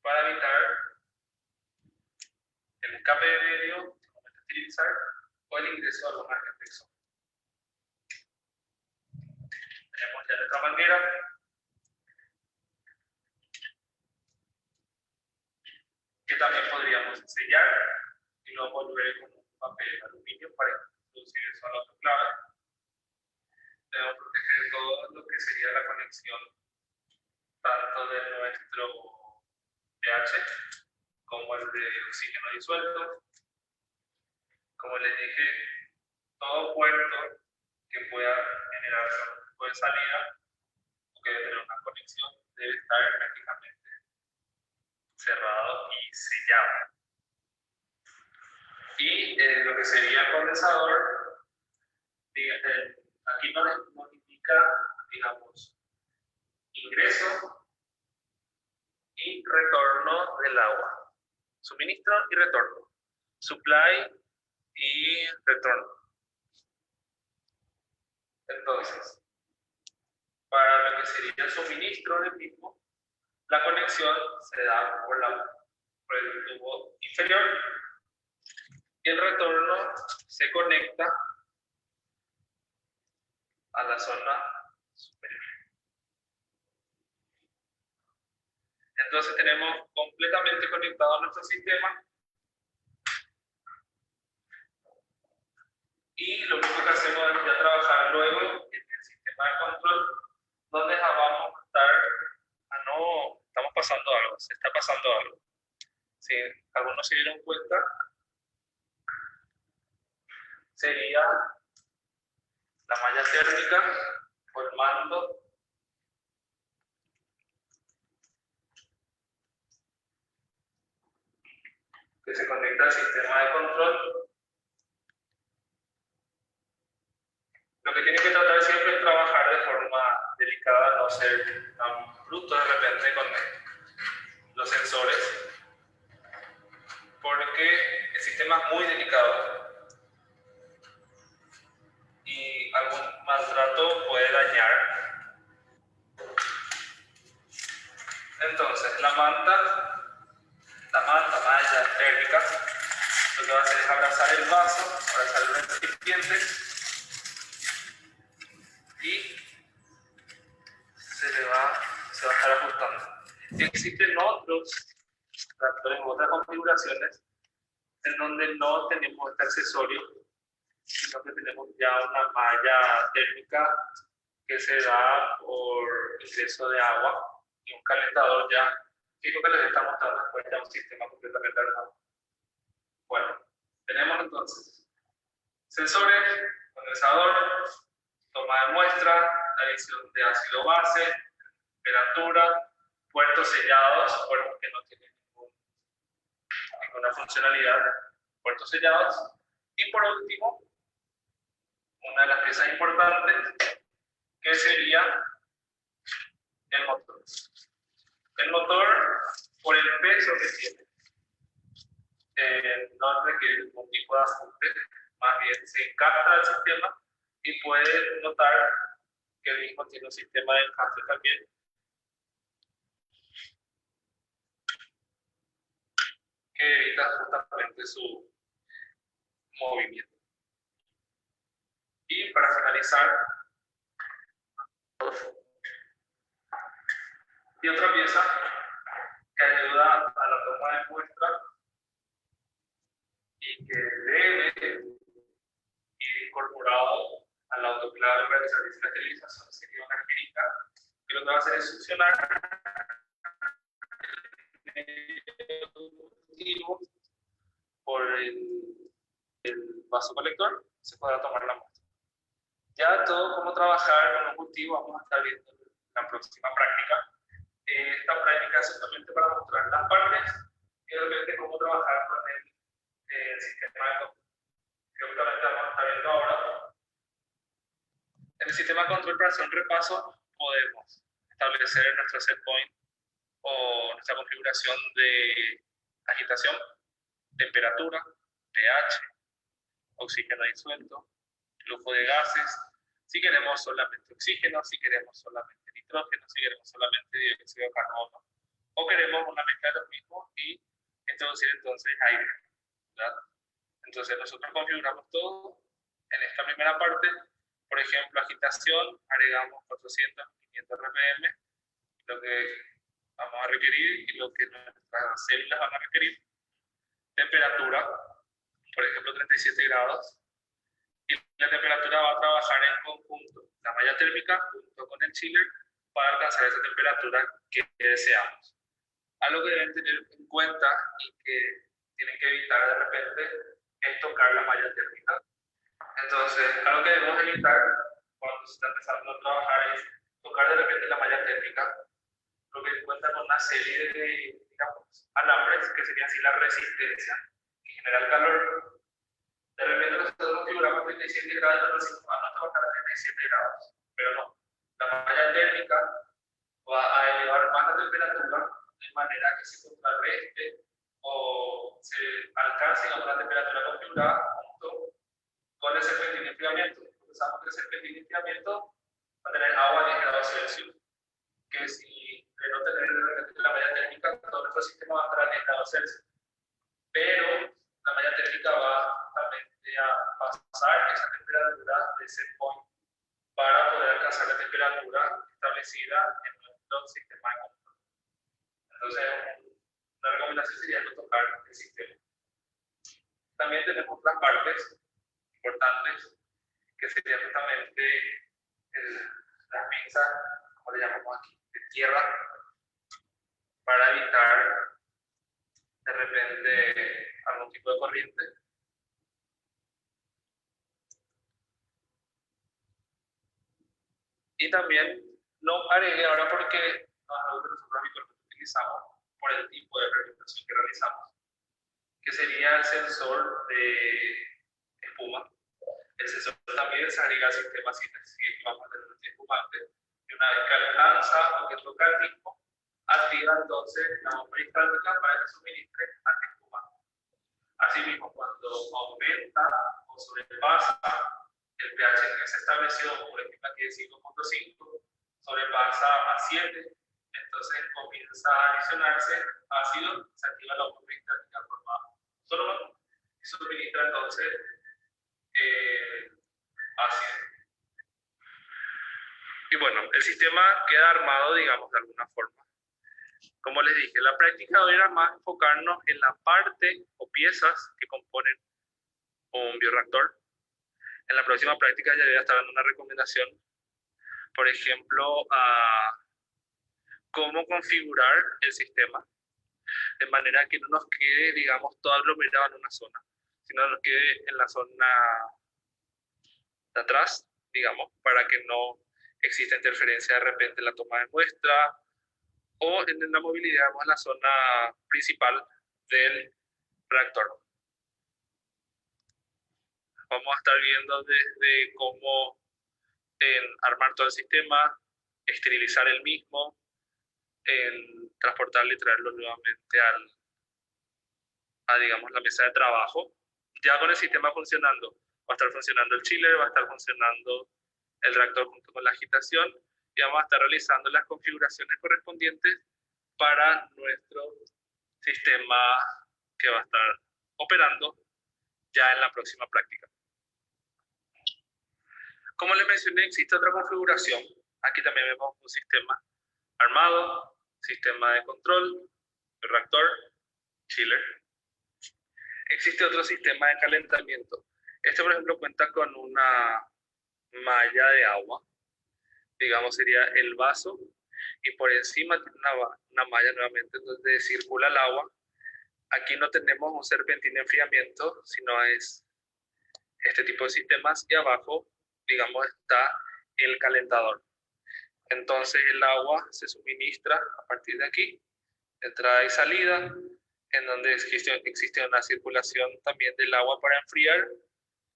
para evitar el escape de medio que vamos a utilizar o el ingreso de algún agente exógeno. Tenemos ya nuestra manguera. Que también podríamos sellar y luego volver con un papel de aluminio para introducir eso a la autoclave. Debemos proteger todo lo que sería la conexión tanto de nuestro pH como el de oxígeno disuelto. Como les dije, todo puerto que pueda generarse un tipo de salida o que debe tener una conexión debe estar herméticamente cerrado y sellado. Y lo que sería el condensador, aquí nos indica, digamos, ingreso y retorno del agua. Suministro y retorno. Supply y retorno. Entonces, para lo que sería el suministro del mismo, la conexión se da por el tubo inferior y el retorno se conecta a la zona superior. Entonces tenemos completamente conectado nuestro sistema y lo único que hacemos es ya trabajar luego en el sistema de control, donde ya vamos a estar, no, estamos pasando algo, se está pasando algo. Si algunos se dieron cuenta, sería la malla térmica formando que se conecta al sistema de control. Lo que tiene que tratar siempre es trabajar de forma delicada, no ser tan bruto de repente con los sensores, porque el sistema es muy delicado y algún maltrato puede dañar. Entonces, la malla térmica, lo que va a hacer es abrazar el vaso, abrazar el recipiente y se va a estar ajustando. Existen otros tractores u otras configuraciones en donde no tenemos este accesorio, sino que tenemos ya una malla térmica que se da por ingreso de agua y un calentador ya, que es lo que les está mostrando después ya un sistema completamente armado. Bueno, tenemos entonces sensores, condensador, toma de muestra, adición de ácido base, temperatura, puertos sellados, puertos que no tienen ninguna funcionalidad, puertos sellados, y por último, una de las piezas importantes, que sería el motor. El motor, por el peso que tiene, no requiere ningún tipo de ajuste, más bien se encapta al sistema y puede notar que el mismo tiene un sistema de encaje también, que evita justamente su movimiento. Y para finalizar, y otra pieza que ayuda a la toma de muestra y que debe ir incorporado al autoclave para realizar la esterilización sería una jeringa que lo que va a hacer es succionar por el vaso colector, se podrá tomar la muestra. Ya todo cómo trabajar con un cultivo vamos a estar viendo en la próxima práctica. Esta práctica es simplemente para mostrar las partes y realmente cómo trabajar con el sistema de control. Que justamente vamos a estar viendo ahora. En el sistema de control, para hacer un repaso, podemos establecer nuestro set point o nuestra configuración de agitación, temperatura, pH, oxígeno disuelto, flujo de gases, si queremos solamente oxígeno, si queremos solamente nitrógeno, si queremos solamente dióxido de carbono, o queremos una mezcla de los mismos y introducir entonces aire, ¿verdad? Entonces nosotros configuramos todo en esta primera parte. Por ejemplo, agitación, agregamos 400, 500 RPM, lo que vamos a requerir y lo que nuestras células van a requerir. Temperatura, por ejemplo, 37 grados. Y la temperatura va a trabajar en conjunto, la malla térmica junto con el chiller, para alcanzar esa temperatura que deseamos. Algo que deben tener en cuenta y que tienen que evitar de repente es tocar la malla térmica. Entonces, algo que debemos evitar cuando se está empezando a trabajar es tocar de repente la malla térmica, porque cuenta con una serie de, digamos, alambres que serían así la resistencia que genera el calor. De repente nosotros configuramos 37 grados y nos decimos, no trabajar a 37 grados, pero no. La malla térmica va a elevar más la temperatura de manera que se contrarreste o se alcance a una temperatura configurada junto con el serpentín de enfriamiento. Pensamos que el serpentín de enfriamiento va a tener agua a 10 grados Celsius, que si de no tener la malla térmica, todo nuestro sistema va a estar a 10 grados Celsius. Pero la malla térmica va justamente a pasar esa temperatura de set point para poder alcanzar la temperatura establecida en nuestro sistema de control. Entonces, una recomendación sería no tocar el sistema. También tenemos otras partes importantes que serían justamente las pinzas, como le llamamos aquí, de tierra, para evitar de repente algún tipo de corriente. Y también no agregué ahora porque no es algo que nosotros habitualmente utilizamos por el tipo de reglamentación que realizamos, que sería el sensor de espuma. El sensor también se agrega al sistema si vamos a tener un espumante. Y una vez que alcanza o que toca el mismo, activa entonces la bomba hidráulica para que suministre antiespumante. Asimismo, cuando aumenta o sobrepasa el pH que se estableció, por ejemplo aquí de 5.5, sobrepasa a 7, entonces comienza a adicionarse ácido, se activa la bomba hidráulica formada solo y suministra entonces ácido. Y bueno, el sistema queda armado, digamos, de alguna forma. Como les dije, la práctica de hoy era más enfocarnos en la parte o piezas que componen un bioreactor. En la próxima práctica ya voy a estar dando una recomendación, por ejemplo, a cómo configurar el sistema, de manera que no nos quede, digamos, todo aglomerado en una zona, sino nos quede en la zona de atrás, digamos, para que no exista interferencia de repente en la toma de muestra o en la movilidad, digamos, en la zona principal del reactor. Vamos a estar viendo desde cómo armar todo el sistema, esterilizar el mismo, en transportarlo y traerlo nuevamente a, digamos, la mesa de trabajo. Ya con el sistema funcionando, va a estar funcionando el chiller, va a estar funcionando el reactor junto con la agitación y vamos a estar realizando las configuraciones correspondientes para nuestro sistema que va a estar operando ya en la próxima práctica. Como les mencioné, existe otra configuración. Aquí también vemos un sistema armado, sistema de control, reactor, chiller. Existe otro sistema de calentamiento. Este, por ejemplo, cuenta con una malla de agua. Digamos, sería el vaso. Y por encima tiene una malla nuevamente donde circula el agua. Aquí no tenemos un serpentín de enfriamiento, sino es este tipo de sistemas. Y abajo, digamos, está el calentador. Entonces el agua se suministra a partir de aquí, entrada y salida, en donde existe una circulación también del agua para enfriar,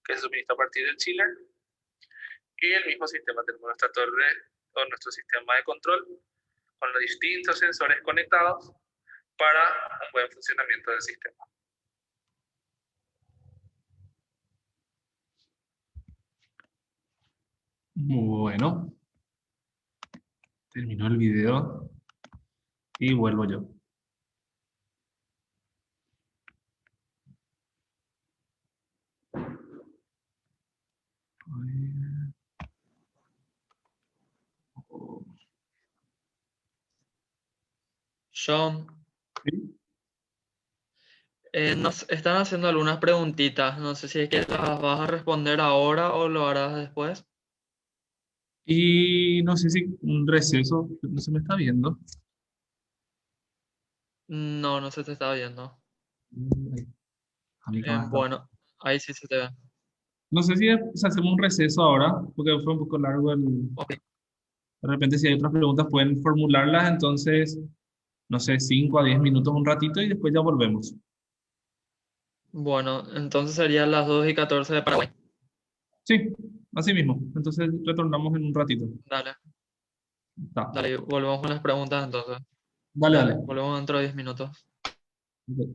que se suministra a partir del chiller. Y el mismo sistema, tenemos nuestra torre o nuestro sistema de control con los distintos sensores conectados para un buen funcionamiento del sistema. Bueno, terminó el video y vuelvo yo. John, ¿Sí? nos están haciendo algunas preguntitas. No sé si es que las vas a responder ahora o lo harás después. Y no sé si un receso, no se me está viendo. No, no se te está viendo. A mí cámara está- Bueno, ahí sí se te ve. No sé si hacemos un receso ahora, porque fue un poco largo el... Ok. De repente si hay otras preguntas pueden formularlas, entonces, no sé, 5 a 10 minutos, un ratito y después ya volvemos. Bueno, entonces serían las 2:14 de Paraguay. Sí, así mismo. Entonces retornamos en un ratito. Dale, Está. dale, volvemos con las preguntas entonces. Dale, Dale, dale. volvemos dentro de 10 minutos. Ok.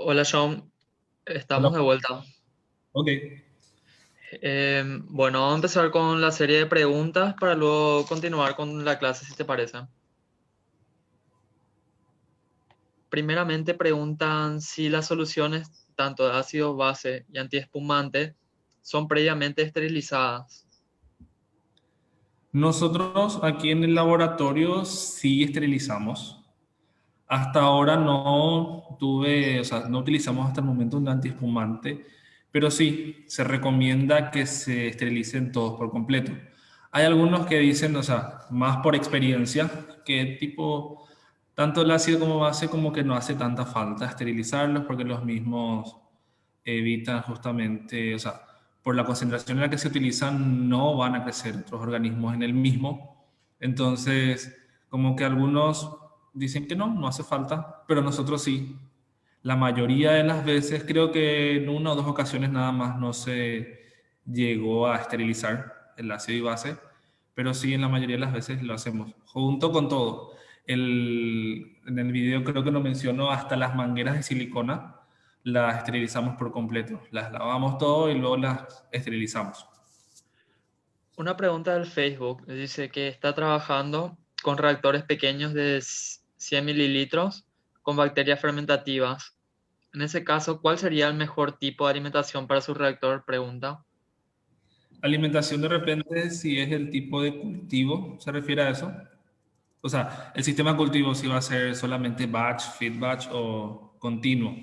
Hola, Sean. Hola. Estamos de vuelta. Ok. Bueno, vamos a empezar con la serie de preguntas para luego continuar con la clase, si te parece. Primeramente preguntan si las soluciones, tanto de ácido base y antiespumante, son previamente esterilizadas. Nosotros aquí en el laboratorio sí esterilizamos. Hasta ahora no tuve, o sea, no utilizamos hasta el momento un antiespumante, pero sí se recomienda que se esterilicen todos por completo. Hay algunos que dicen, o sea, más por experiencia, que tipo, tanto el ácido como base como que no hace tanta falta esterilizarlos porque los mismos evitan justamente, o sea, por la concentración en la que se utilizan no van a crecer otros organismos en el mismo. Entonces, como que algunos dicen que no hace falta, pero nosotros sí. La mayoría de las veces, creo que en una o dos ocasiones nada más no se llegó a esterilizar el ácido y base, pero sí en la mayoría de las veces lo hacemos, junto con todo. En el video creo que lo menciono, hasta las mangueras de silicona las esterilizamos por completo. Las lavamos todo y luego las esterilizamos. Una pregunta del Facebook dice que está trabajando con reactores pequeños de 100 mililitros con bacterias fermentativas. En ese caso, ¿cuál sería el mejor tipo de alimentación para su reactor? Pregunta. Alimentación de repente, si es el tipo de cultivo, ¿se refiere a eso? O sea, el sistema de cultivo si va a ser solamente batch, feed batch o continuo.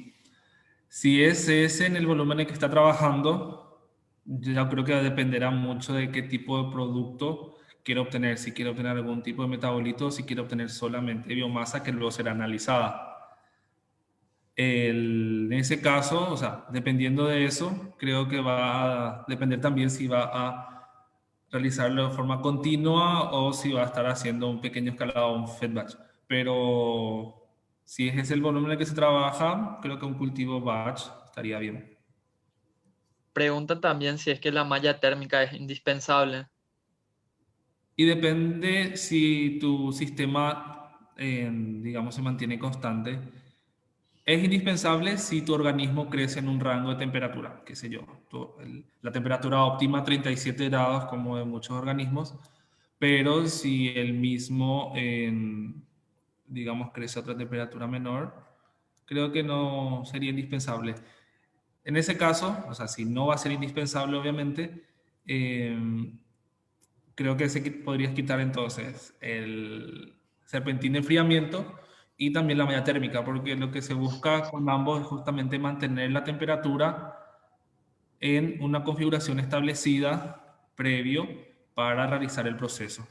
Si es ese en el volumen en que está trabajando, yo creo que dependerá mucho de qué tipo de producto quiere obtener. Si quiere obtener algún tipo de metabolito o si quiere obtener solamente biomasa que luego será analizada. En ese caso, o sea, dependiendo de eso, creo que va a depender también si va a realizarlo de forma continua o si va a estar haciendo un pequeño escalado, un fed batch. Pero si es ese el volumen en el que se trabaja, creo que un cultivo batch estaría bien. Preguntan también si es que la malla térmica es indispensable. Y depende si tu sistema, digamos, se mantiene constante. Es indispensable si tu organismo crece en un rango de temperatura, qué sé yo, la temperatura óptima 37 grados como de muchos organismos, pero si el mismo, digamos, crece a otra temperatura menor, creo que no sería indispensable. En ese caso, o sea, si no va a ser indispensable, obviamente, eh, creo que podrías quitar entonces el serpentín de enfriamiento y también la malla térmica, porque lo que se busca con ambos es justamente mantener la temperatura en una configuración establecida previo para realizar el proceso.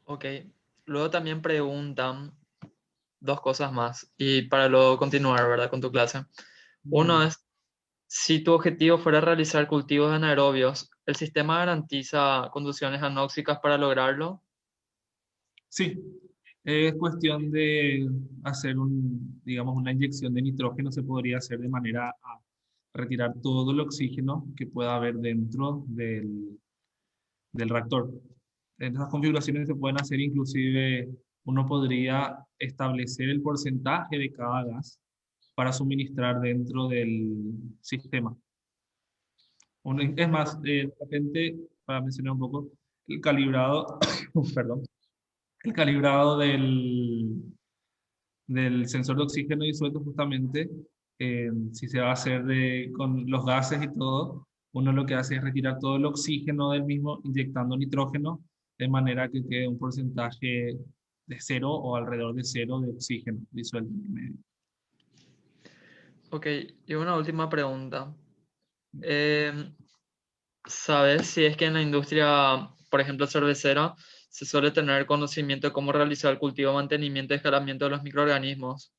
Ok. Luego también preguntan dos cosas más y para luego continuar, ¿verdad? Con tu clase. Uno es, si tu objetivo fuera realizar cultivos anaerobios, ¿el sistema garantiza condiciones anóxicas para lograrlo? Sí, es cuestión de hacer digamos, una inyección de nitrógeno, se podría hacer de manera a retirar todo el oxígeno que pueda haber dentro del reactor. En esas configuraciones se pueden hacer inclusive, uno podría establecer el porcentaje de cada gas para suministrar dentro del sistema. Es más, de repente, para mencionar un poco, el calibrado, perdón, el calibrado del sensor de oxígeno disuelto justamente, si se va a hacer con los gases y todo, uno lo que hace es retirar todo el oxígeno del mismo inyectando nitrógeno de manera que quede un porcentaje de cero o alrededor de cero de oxígeno disuelto en el medio. Ok, y una última pregunta. Em, ¿Sabes si es que en la industria, por ejemplo, cervecera, se suele tener conocimiento de cómo realizar el cultivo, mantenimiento y escalamiento de los microorganismos?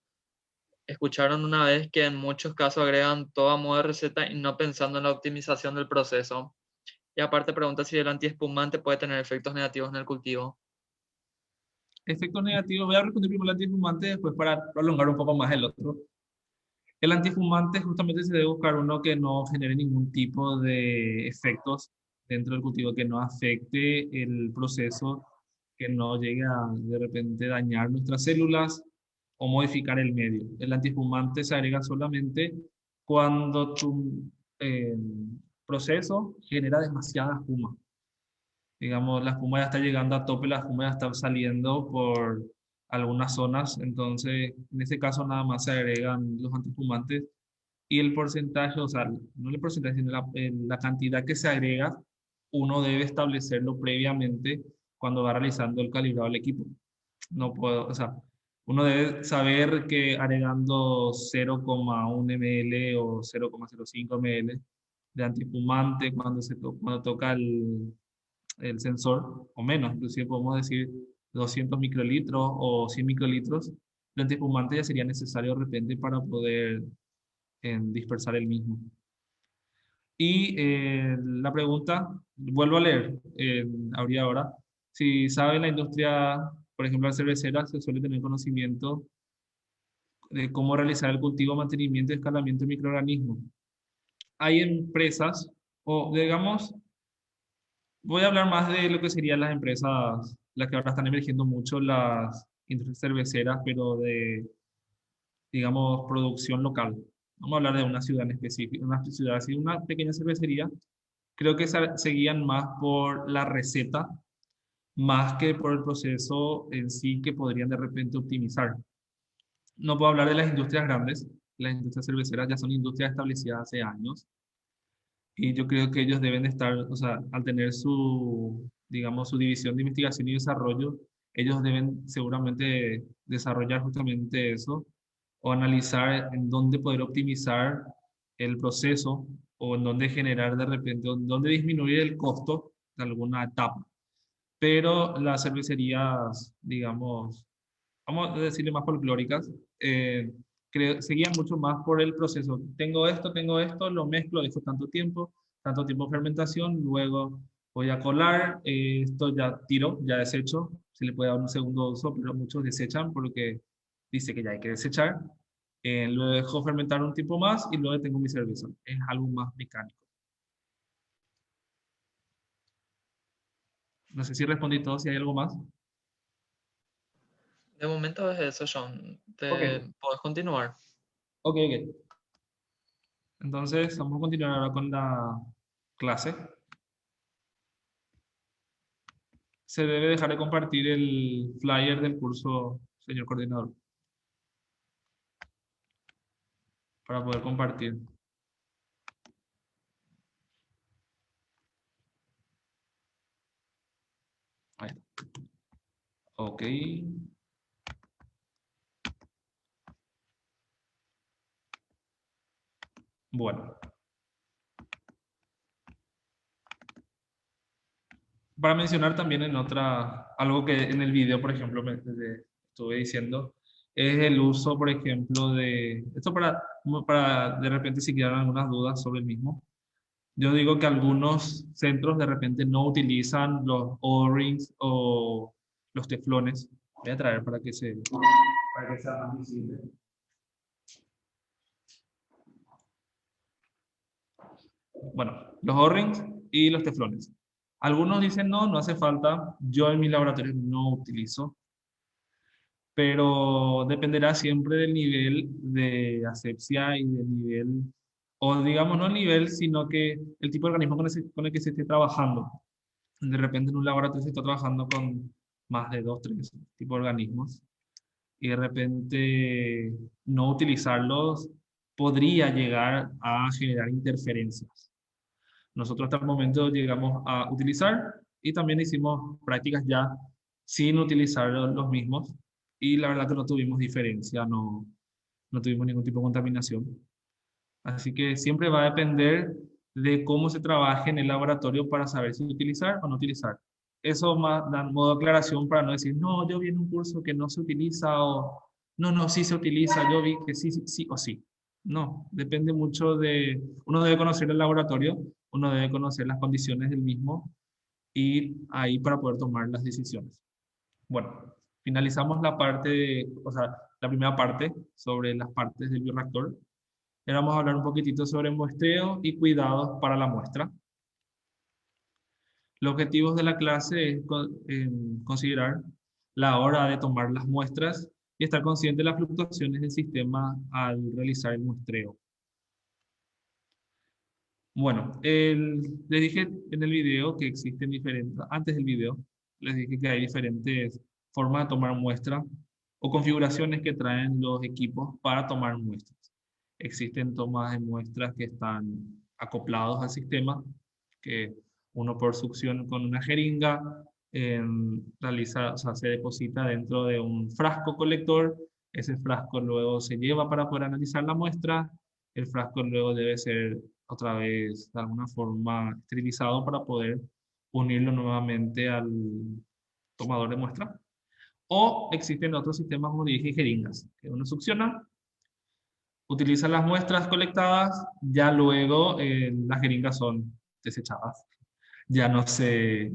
Escucharon una vez que en muchos casos agregan todo a modo de receta y no pensando en la optimización del proceso. Y aparte pregunta si el antiespumante puede tener efectos negativos en el cultivo. Efectos negativos, voy a responder primero el antifumante, después para prolongar un poco más el otro. El antifumante justamente se debe buscar uno que no genere ningún tipo de efectos dentro del cultivo, que no afecte el proceso, que no llegue a de repente dañar nuestras células o modificar el medio. El antiespumante se agrega solamente cuando tu eh, proceso genera demasiada espuma. Digamos, la espuma ya está llegando a tope, la espuma ya está saliendo por algunas zonas, entonces en ese caso nada más se agregan los antiespumantes y el porcentaje, o sea, no el porcentaje, sino la cantidad que se agrega, uno debe establecerlo previamente cuando va realizando el calibrado del equipo. No puedo, o sea, uno debe saber que agregando 0,1 ml o 0,05 ml de antiespumante cuando toca el sensor, o menos, inclusive podemos decir 200 microlitros o 100 microlitros, el antiespumante ya sería necesario de repente para poder dispersar el mismo. Y la pregunta, vuelvo a leer, habría ahora, si sabe la industria, por ejemplo, la cervecera, se suele tener conocimiento de cómo realizar el cultivo, mantenimiento y escalamiento de microorganismos. Hay empresas, o digamos, voy a hablar más de lo que serían las empresas, las que ahora están emergiendo mucho, las industrias cerveceras, pero de, digamos, producción local. Vamos a hablar de una ciudad en específico, una ciudad así, una pequeña cervecería. Creo que se guían más por la receta, más que por el proceso en sí que podrían de repente optimizar. No puedo hablar de las industrias grandes, las industrias cerveceras ya son industrias establecidas hace años y yo creo que ellos deben de estar, o sea, al tener su, digamos, su división de investigación y desarrollo, ellos deben seguramente desarrollar justamente eso o analizar en dónde poder optimizar el proceso o en dónde generar de repente, o en dónde disminuir el costo de alguna etapa. Pero las cervecerías, digamos, vamos a decirle más folclóricas, seguían mucho más por el proceso. Tengo esto, lo mezclo, dejo tanto tiempo de fermentación, luego voy a colar, esto ya tiro, ya desecho, se le puede dar un segundo uso, pero muchos desechan porque dice que ya hay que desechar. Lo dejo fermentar un tiempo más y luego tengo mi cerveza. Es algo más mecánico. No sé si respondí todo, si hay algo más. De momento es eso, John. Ok, Te puedes continuar. ok. Entonces, vamos a continuar ahora con la clase. Se debe dejar de compartir el flyer del curso, señor coordinador, para poder compartir. Ahí. Ok. Bueno. Para mencionar también algo que en el video, por ejemplo, estuve diciendo, es el uso, por ejemplo, esto para de repente si quedan algunas dudas sobre el mismo. Yo digo que algunos centros de repente no utilizan los O-rings o los teflones. Voy a traer para que sea más visible. Bueno, los O-rings y los teflones. Algunos dicen no, no hace falta. Yo en mi laboratorio no utilizo, pero dependerá siempre del nivel de asepsia y del nivel, o digamos no el nivel, sino que el tipo de organismo con el que se esté trabajando. De repente en un laboratorio se está trabajando con más de 2, 3 tipos de organismos y de repente no utilizarlos podría llegar a generar interferencias. Nosotros hasta el momento llegamos a utilizar y también hicimos prácticas ya sin utilizar los mismos y la verdad que no tuvimos diferencia, no tuvimos ningún tipo de contaminación. Así que siempre va a depender de cómo se trabaje en el laboratorio para saber si utilizar o no utilizar. Eso más da modo de aclaración para no decir, no, yo vi en un curso que no se utiliza o no, no, sí se utiliza, yo vi que sí, sí, sí o sí. No, depende mucho uno debe conocer el laboratorio, uno debe conocer las condiciones del mismo y ahí para poder tomar las decisiones. Bueno, finalizamos o sea, la primera parte sobre las partes del bioreactor. Ahora vamos a hablar un poquitito sobre muestreo y cuidados para la muestra. Los objetivos de la clase es considerar la hora de tomar las muestras y estar consciente de las fluctuaciones del sistema al realizar el muestreo. Bueno, les dije en el video que existen diferentes, antes del video, les dije que hay diferentes formas de tomar muestras o configuraciones que traen los equipos para tomar muestras. Existen tomas de muestras que están acoplados al sistema, que uno por succión con una jeringa realiza, o sea, se deposita dentro de un frasco colector. Ese frasco luego se lleva para poder analizar la muestra. El frasco luego debe ser otra vez de alguna forma esterilizado para poder unirlo nuevamente al tomador de muestra. O existen otros sistemas, como dije, jeringas, que uno succiona, utiliza las muestras colectadas, ya luego las jeringas son desechadas, ya no se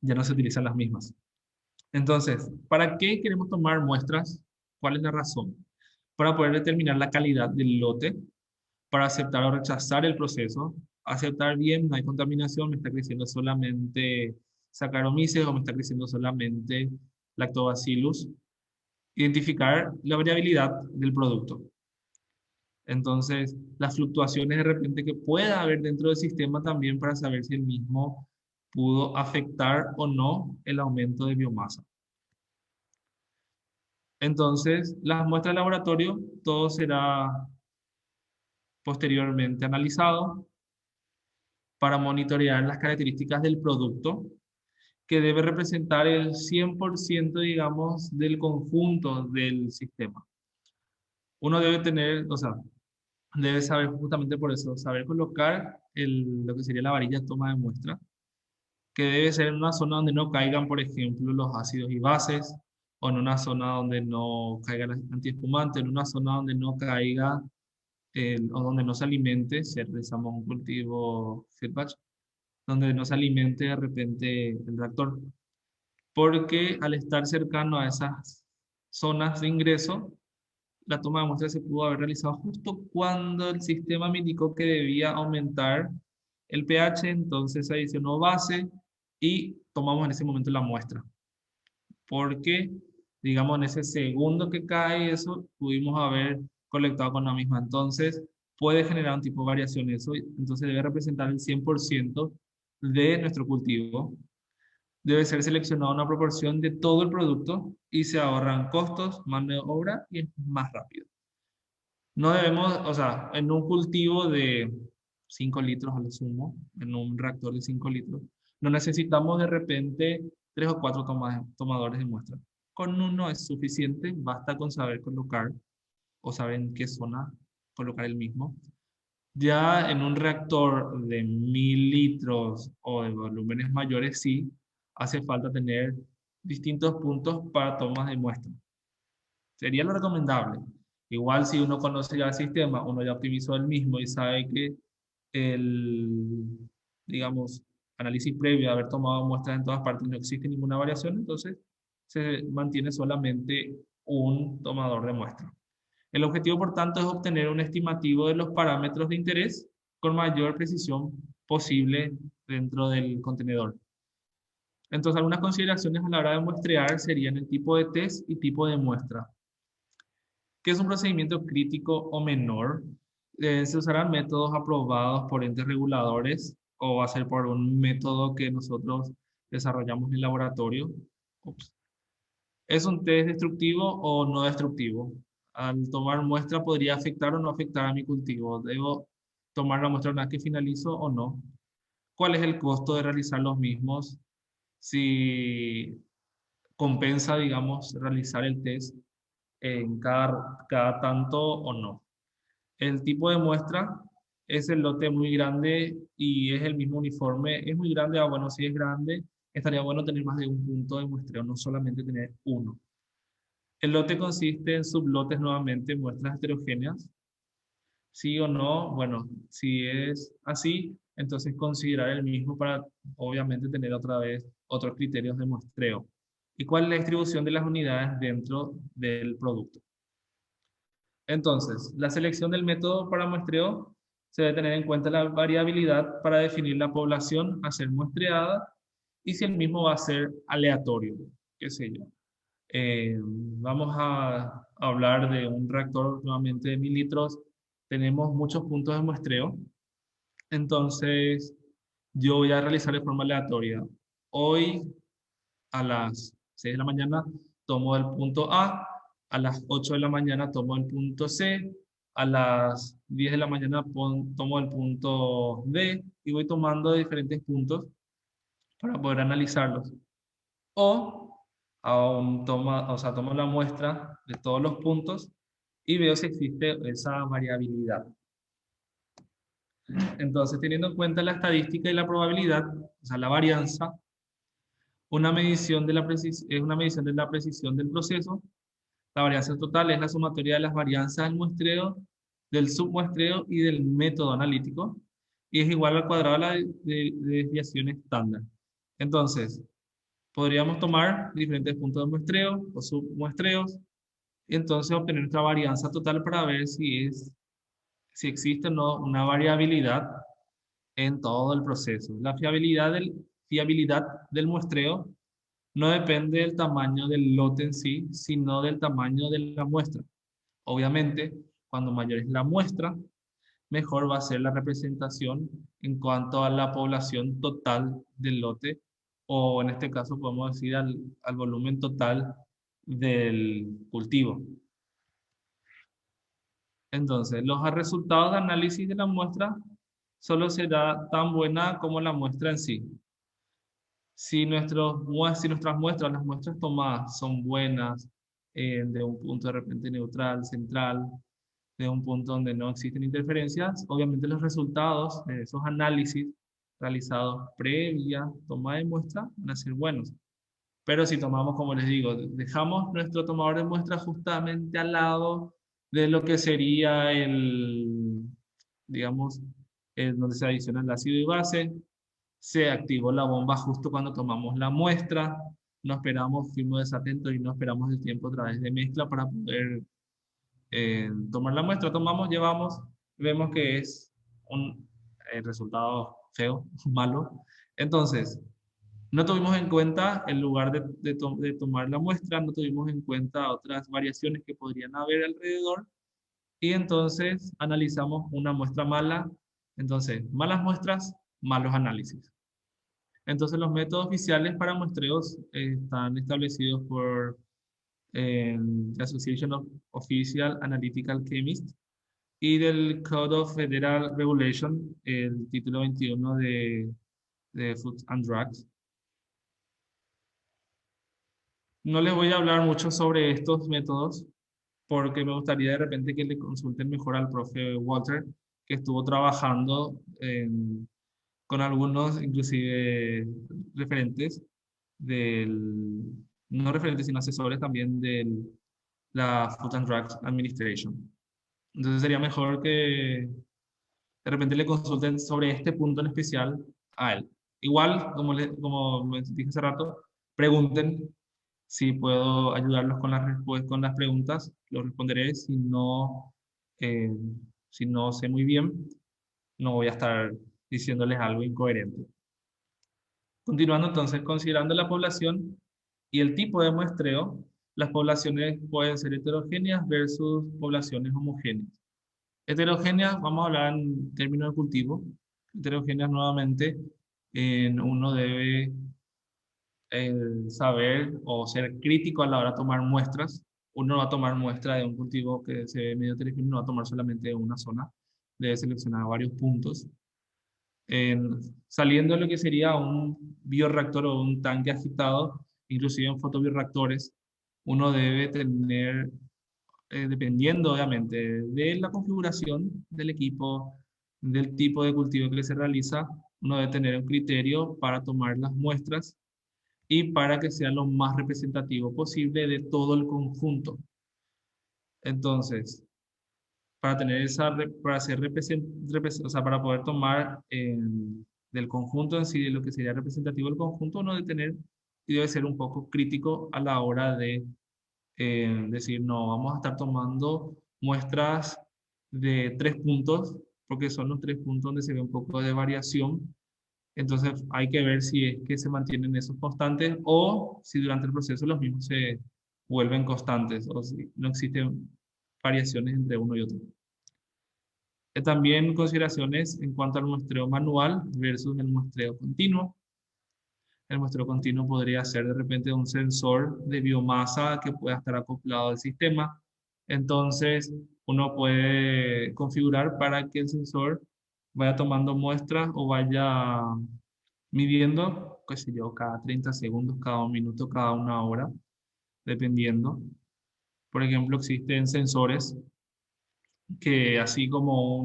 utilizan las mismas. Entonces, ¿para qué queremos tomar muestras? ¿Cuál es la razón? Para poder determinar la calidad del lote, para aceptar o rechazar el proceso, aceptar bien, no hay contaminación, me está creciendo solamente Saccharomyces o me está creciendo solamente Lactobacillus, identificar la variabilidad del producto. Entonces, las fluctuaciones de repente que pueda haber dentro del sistema también para saber si el mismo pudo afectar o no el aumento de biomasa. Entonces, las muestras de laboratorio, todo será posteriormente analizado para monitorear las características del producto, que debe representar el 100%, digamos, del conjunto del sistema. Uno debe tener, o sea, debe saber justamente por eso, saber colocar lo que sería la varilla de toma de muestra, que debe ser en una zona donde no caigan, por ejemplo, los ácidos y bases, o en una zona donde no caiga el antiespumante, en una zona donde no caiga o donde no se alimente, si realizamos un cultivo feed batch, donde no se alimente de repente el reactor. Porque al estar cercano a esas zonas de ingreso, la toma de muestra se pudo haber realizado justo cuando el sistema me indicó que debía aumentar el pH, entonces adicionó base y tomamos en ese momento la muestra. Porque, digamos, en ese segundo que cae eso, pudimos haber colectado con la misma. Entonces, puede generar un tipo de variación eso, entonces debe representar el 100% de nuestro cultivo. Debe ser seleccionada una proporción de todo el producto y se ahorran costos, mano de obra y es más rápido. No debemos, o sea, en un cultivo de 5 litros a lo sumo, en un reactor de 5 litros, no necesitamos de repente 3 o 4 tomadores de muestra. Con uno es suficiente, basta con saber colocar o saber en qué zona colocar el mismo. Ya en un reactor de 1000 litros o de volúmenes mayores, sí, hace falta tener distintos puntos para tomas de muestra. Sería lo recomendable. Igual si uno conoce ya el sistema, uno ya optimizó el mismo y sabe que el, digamos, análisis previo de haber tomado muestras en todas partes no existe ninguna variación, entonces se mantiene solamente un tomador de muestra. El objetivo, por tanto, es obtener un estimativo de los parámetros de interés con mayor precisión posible dentro del contenedor. Entonces, algunas consideraciones a la hora de muestrear serían el tipo de test y tipo de muestra. ¿Qué es un procedimiento crítico o menor? ¿Se usarán métodos aprobados por entes reguladores o va a ser por un método que nosotros desarrollamos en el laboratorio? Ups. ¿Es un test destructivo o no destructivo? Al tomar muestra, ¿podría afectar o no afectar a mi cultivo? ¿Debo tomar la muestra una vez que finalizo o no? ¿Cuál es el costo de realizar los mismos? Si compensa, digamos, realizar el test en cada tanto o no. El tipo de muestra es el lote muy grande y es el mismo uniforme. ¿Es muy grande? Ah, bueno, si es grande, estaría bueno tener más de un punto de muestreo, no solamente tener uno. El lote consiste en sublotes nuevamente, muestras heterogéneas. Sí o no, bueno, si es así, entonces considerar el mismo para obviamente tener otra vez otros criterios de muestreo. ¿Y cuál es la distribución de las unidades dentro del producto? Entonces, la selección del método para muestreo se debe tener en cuenta la variabilidad para definir la población a ser muestreada y si el mismo va a ser aleatorio, qué sé yo. Vamos a hablar de un reactor nuevamente de 1000 litros. Tenemos muchos puntos de muestreo. Entonces, yo voy a realizar de forma aleatoria. Hoy, a las 6 de la mañana, tomo el punto A las 8 de la mañana tomo el punto C, a las 10 de la mañana tomo el punto D y voy tomando diferentes puntos para poder analizarlos. O tomo la muestra de todos los puntos y veo si existe esa variabilidad. Entonces, teniendo en cuenta la estadística y la probabilidad, o sea, la varianza, una medición de es una medición de la precisión del proceso. La varianza total es la sumatoria de las varianzas del muestreo, del submuestreo y del método analítico, y es igual al cuadrado de la desviación estándar. Entonces, podríamos tomar diferentes puntos de muestreo o submuestreos, y entonces obtener nuestra varianza total para ver si existe o no una variabilidad en todo el proceso. La fiabilidad del muestreo no depende del tamaño del lote en sí, sino del tamaño de la muestra. Obviamente, cuando mayor es la muestra, mejor va a ser la representación en cuanto a la población total del lote, o en este caso podemos decir al volumen total del cultivo. Entonces, los resultados de análisis de la muestra solo será tan buena como la muestra en sí. Si nuestras muestras, las muestras tomadas son buenas, de un punto de repente neutral, central, de un punto donde no existen interferencias, obviamente los resultados de esos análisis realizados previa toma de muestra van a ser buenos. Pero si tomamos, como les digo, dejamos nuestro tomador de muestra justamente al lado de lo que sería digamos, donde se adiciona el ácido y base, se activó la bomba justo cuando tomamos la muestra, no esperamos, fuimos desatentos y no esperamos el tiempo a través de mezcla para poder tomar la muestra. Tomamos, llevamos, vemos que es un resultado feo, malo. Entonces, no tuvimos en cuenta, en lugar de tomar la muestra, no tuvimos en cuenta otras variaciones que podrían haber alrededor, y entonces analizamos una muestra mala. Entonces, malas muestras, malos análisis. Entonces, los métodos oficiales para muestreos están establecidos por la Association of Official Analytical Chemists y del Code of Federal Regulation, el título 21 de Food and Drugs. No les voy a hablar mucho sobre estos métodos porque me gustaría de repente que le consulten mejor al profe Walter, que estuvo trabajando con algunos, inclusive referentes no referentes, sino asesores también de la Food and Drugs Administration. Entonces sería mejor que de repente le consulten sobre este punto en especial a él. Igual, como me dije hace rato, pregunten si puedo ayudarlos con las preguntas, los responderé. Eh, si no sé muy bien, no voy a estar diciéndoles algo incoherente. Continuando entonces, considerando la población y el tipo de muestreo, las poblaciones pueden ser heterogéneas versus poblaciones homogéneas. Heterogéneas, vamos a hablar en términos de cultivo. Heterogéneas nuevamente, uno debe saber o ser crítico a la hora de tomar muestras. Uno no va a tomar muestra de un cultivo que se ve medio heterogéneo, no va a tomar solamente de una zona, debe seleccionar varios puntos. Saliendo de lo que sería un bioreactor o un tanque agitado, inclusive en fotobioreactores, uno debe tener, dependiendo obviamente de la configuración del equipo, del tipo de cultivo que se realiza, uno debe tener un criterio para tomar las muestras y para que sea lo más representativo posible de todo el conjunto. Entonces, para tener para ser o sea, para poder tomar del conjunto en sí, de lo que sería representativo del conjunto, uno debe ser un poco crítico a la hora de decir, no, vamos a estar tomando muestras de 3 puntos, porque son los 3 puntos donde se ve un poco de variación. Entonces hay que ver si es que se mantienen esos constantes o si durante el proceso los mismos vuelven constantes o si no existen variaciones entre uno y otro. También consideraciones en cuanto al muestreo manual versus el muestreo continuo. El muestreo continuo podría ser de repente un sensor de biomasa que pueda estar acoplado al sistema. Entonces, uno puede configurar para que el sensor vaya tomando muestras o vaya midiendo, qué sé yo, cada 30 segundos, cada un minuto, cada una hora, dependiendo. Por ejemplo, existen sensores que así como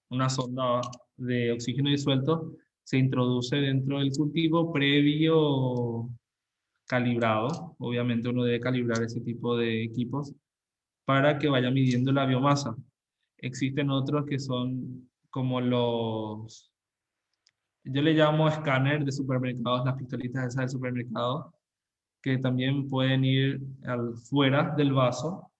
una sonda de oxígeno disuelto se introduce dentro del cultivo previo calibrado. Obviamente uno debe calibrar ese tipo de equipos para que vaya midiendo la biomasa. Existen otros que son como yo le llamo escáner de supermercados, las pistolitas esas del supermercado, que también pueden ir fuera del vaso.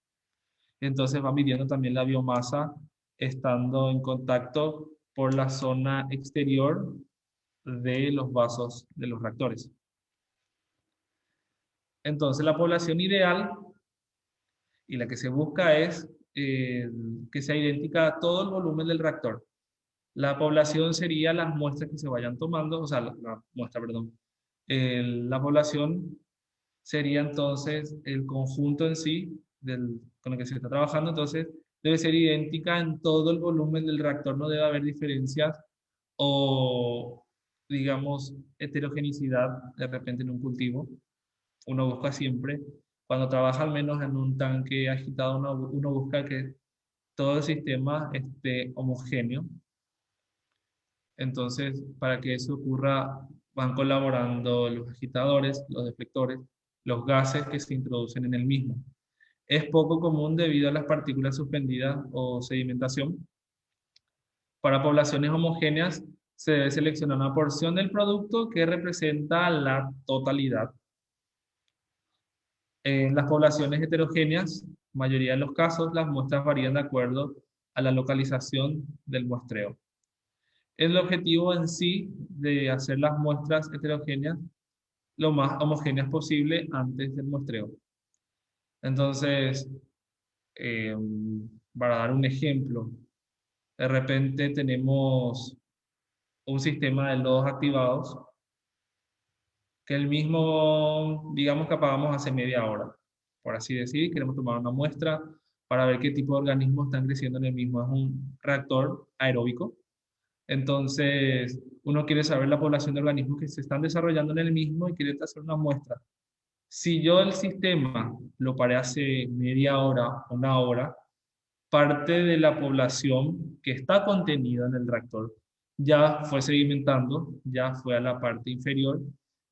Entonces va midiendo también la biomasa estando en contacto por la zona exterior de los vasos de los reactores. Entonces la población ideal y la que se busca es que sea idéntica a todo el volumen del reactor. La población sería las muestras que se vayan tomando, o sea, la muestra, perdón. La población sería entonces el conjunto en sí con el que se está trabajando, entonces debe ser idéntica en todo el volumen del reactor, no debe haber diferencias o, digamos, heterogenicidad de repente en un cultivo. Uno busca siempre, cuando trabaja al menos en un tanque agitado, uno busca que todo el sistema esté homogéneo. Entonces, para que eso ocurra, van colaborando los agitadores, los deflectores, los gases que se introducen en el mismo. Es poco común debido a las partículas suspendidas o sedimentación. Para poblaciones homogéneas, se debe seleccionar una porción del producto que representa la totalidad. En las poblaciones heterogéneas, mayoría de los casos, las muestras varían de acuerdo a la localización del muestreo. El objetivo en sí de hacer las muestras heterogéneas lo más homogéneas posible antes del muestreo. Entonces, eh, para dar un ejemplo, de repente tenemos un sistema de lodos activados que el mismo, digamos que apagamos hace media hora, por así decir, queremos tomar una muestra para ver qué tipo de organismos están creciendo en el mismo. Es un reactor aeróbico. Entonces, uno quiere saber la población de organismos que se están desarrollando en el mismo y quiere hacer una muestra. Si yo el sistema lo paré hace media hora, una hora, parte de la población que está contenida en el reactor ya fue sedimentando, ya fue a la parte inferior.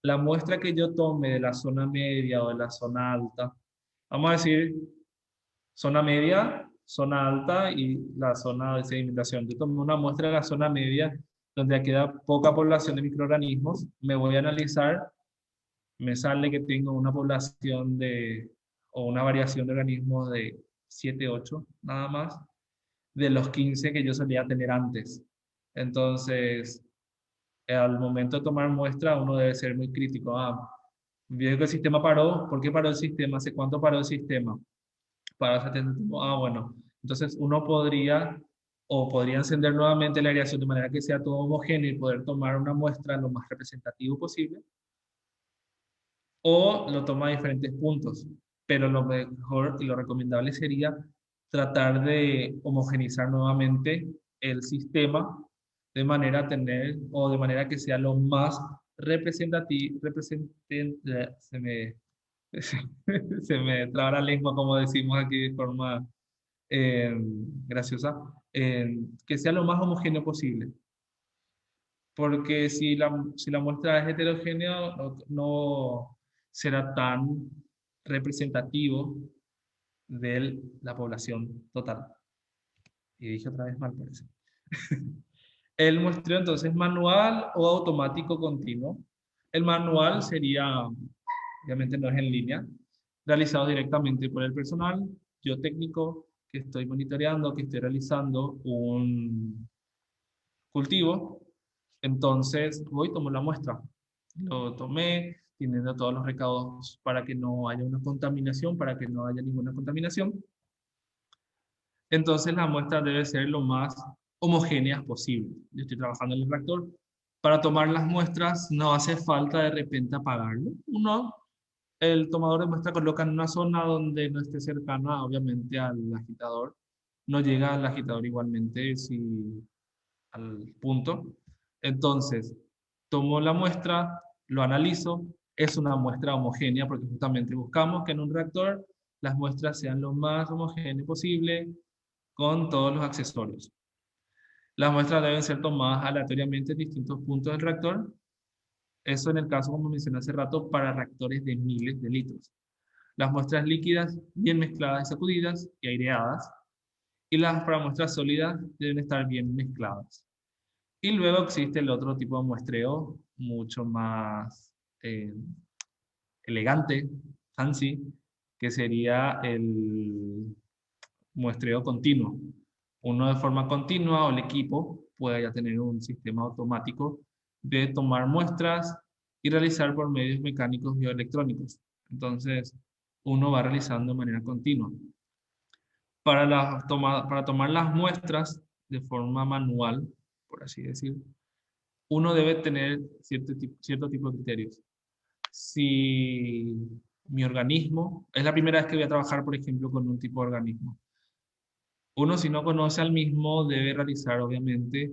La muestra que yo tome de la zona media o de la zona alta, vamos a decir zona media, zona alta y la zona de sedimentación. Yo tomé una muestra de la zona media donde queda poca población de microorganismos, me voy a analizar, me sale que tengo una población o una variación de organismos de 7, 8, nada más, de los 15 que yo solía tener antes. Entonces, al momento de tomar muestra, uno debe ser muy crítico. Veo que el sistema paró. ¿Por qué paró el sistema? ¿Hace cuánto paró el sistema? Para hace tanto tiempo. Bueno. Entonces, uno podría encender nuevamente la aireación de manera que sea todo homogéneo y poder tomar una muestra lo más representativo posible. O lo toma a diferentes puntos. Pero lo mejor y lo recomendable sería tratar de homogenizar nuevamente el sistema de manera a tener, o de manera que sea lo más representativo, se me traba la lengua, como decimos aquí de forma graciosa, que sea lo más homogéneo posible. Porque si la muestra es heterogénea, no será tan representativo de la población total. Y dije otra vez mal, parece. El muestreo entonces manual o automático continuo. El manual sería, obviamente no es en línea, realizado directamente por el personal, yo técnico que estoy monitoreando, que estoy realizando un cultivo. Entonces voy, tomo la muestra. Lo tomé, teniendo todos los recaudos para que no haya una contaminación, para que no haya ninguna contaminación. Entonces la muestra debe ser lo más homogéneas posible. Yo estoy trabajando en el reactor. Para tomar las muestras no hace falta de repente apagarlo. El tomador de muestra coloca en una zona donde no esté cercana, obviamente, al agitador. No llega al agitador igualmente al punto. Entonces, tomo la muestra, lo analizo. Es una muestra homogénea porque justamente buscamos que en un reactor las muestras sean lo más homogéneas posible con todos los accesorios. Las muestras deben ser tomadas aleatoriamente en distintos puntos del reactor. Eso en el caso, como mencioné hace rato, para reactores de miles de litros. Las muestras líquidas bien mezcladas y sacudidas y aireadas. Y las para muestras sólidas deben estar bien mezcladas. Y luego existe el otro tipo de muestreo, mucho más elegante, fancy, que sería el muestreo continuo. Uno de forma continua o el equipo puede ya tener un sistema automático de tomar muestras y realizar por medios mecánicos bioelectrónicos. Entonces, uno va realizando de manera continua. Para tomar las muestras de forma manual, por así decir, uno debe tener cierto tipo de criterios. Si mi organismo, es la primera vez que voy a trabajar, por ejemplo, con un tipo de organismo. Uno, si no conoce al mismo, debe realizar, obviamente,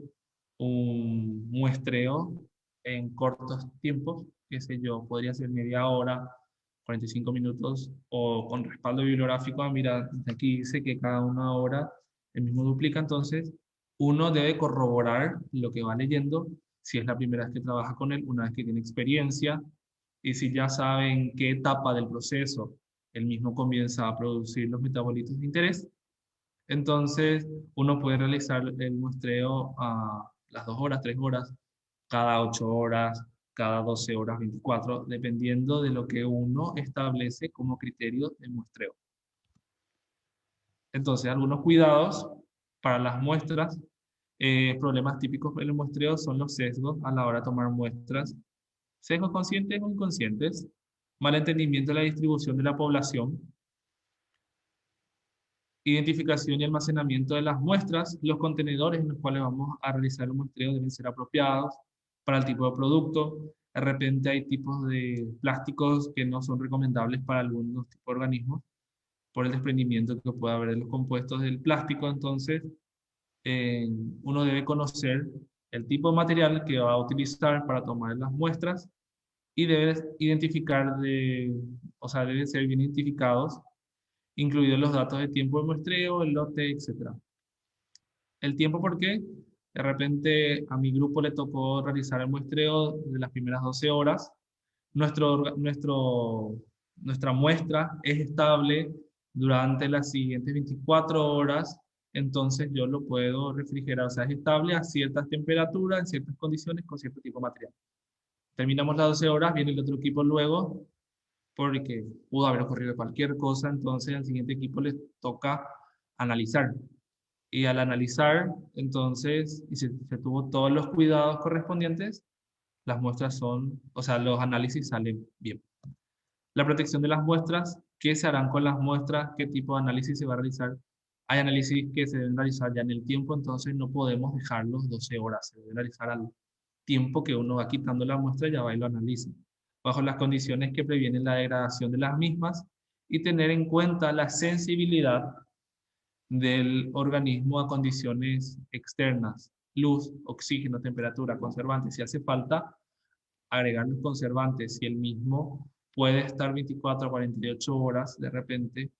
un muestreo en cortos tiempos, qué sé yo, podría ser media hora, 45 minutos, o con respaldo bibliográfico. Mira, aquí dice que cada una hora el mismo duplica, entonces uno debe corroborar lo que va leyendo, si es la primera vez que trabaja con él, una vez que tiene experiencia, y si ya sabe en qué etapa del proceso el mismo comienza a producir los metabolitos de interés. Entonces, uno puede realizar el muestreo a las 2 horas, 3 horas, cada 8 horas, cada 12 horas, 24, dependiendo de lo que uno establece como criterio de muestreo. Entonces, algunos cuidados para las muestras. Problemas típicos del muestreo son los sesgos a la hora de tomar muestras. Sesgos conscientes o inconscientes. Malentendimiento de la distribución de la población. Identificación y almacenamiento de las muestras. Los contenedores en los cuales vamos a realizar el muestreo deben ser apropiados para el tipo de producto. De repente hay tipos de plásticos que no son recomendables para algunos tipos de organismos por el desprendimiento que puede haber de los compuestos del plástico. Entonces, uno debe conocer el tipo de material que va a utilizar para tomar las muestras y debe identificar, o sea, deben ser bien identificados, incluidos los datos de tiempo de muestreo, el lote, etc. El tiempo, ¿por qué? De repente a mi grupo le tocó realizar el muestreo de las primeras 12 horas. Nuestra muestra es estable durante las siguientes 24 horas, entonces yo lo puedo refrigerar, o sea, es estable a ciertas temperaturas, en ciertas condiciones, con cierto tipo de material. Terminamos las 12 horas, viene el otro equipo luego, porque pudo haber ocurrido cualquier cosa, entonces al siguiente equipo les toca analizar. Y al analizar, entonces, y se tuvo todos los cuidados correspondientes, las muestras o sea, los análisis salen bien. La protección de las muestras, ¿qué se harán con las muestras? ¿Qué tipo de análisis se va a realizar? Hay análisis que se deben realizar ya en el tiempo, entonces no podemos dejarlos 12 horas, se deben realizar al tiempo que uno va quitando la muestra, ya va y lo analiza, bajo las condiciones que previenen la degradación de las mismas y tener en cuenta la sensibilidad del organismo a condiciones externas, luz, oxígeno, temperatura, conservantes. Si hace falta, agregar los conservantes. Si el mismo puede estar 24 a 48 horas de repente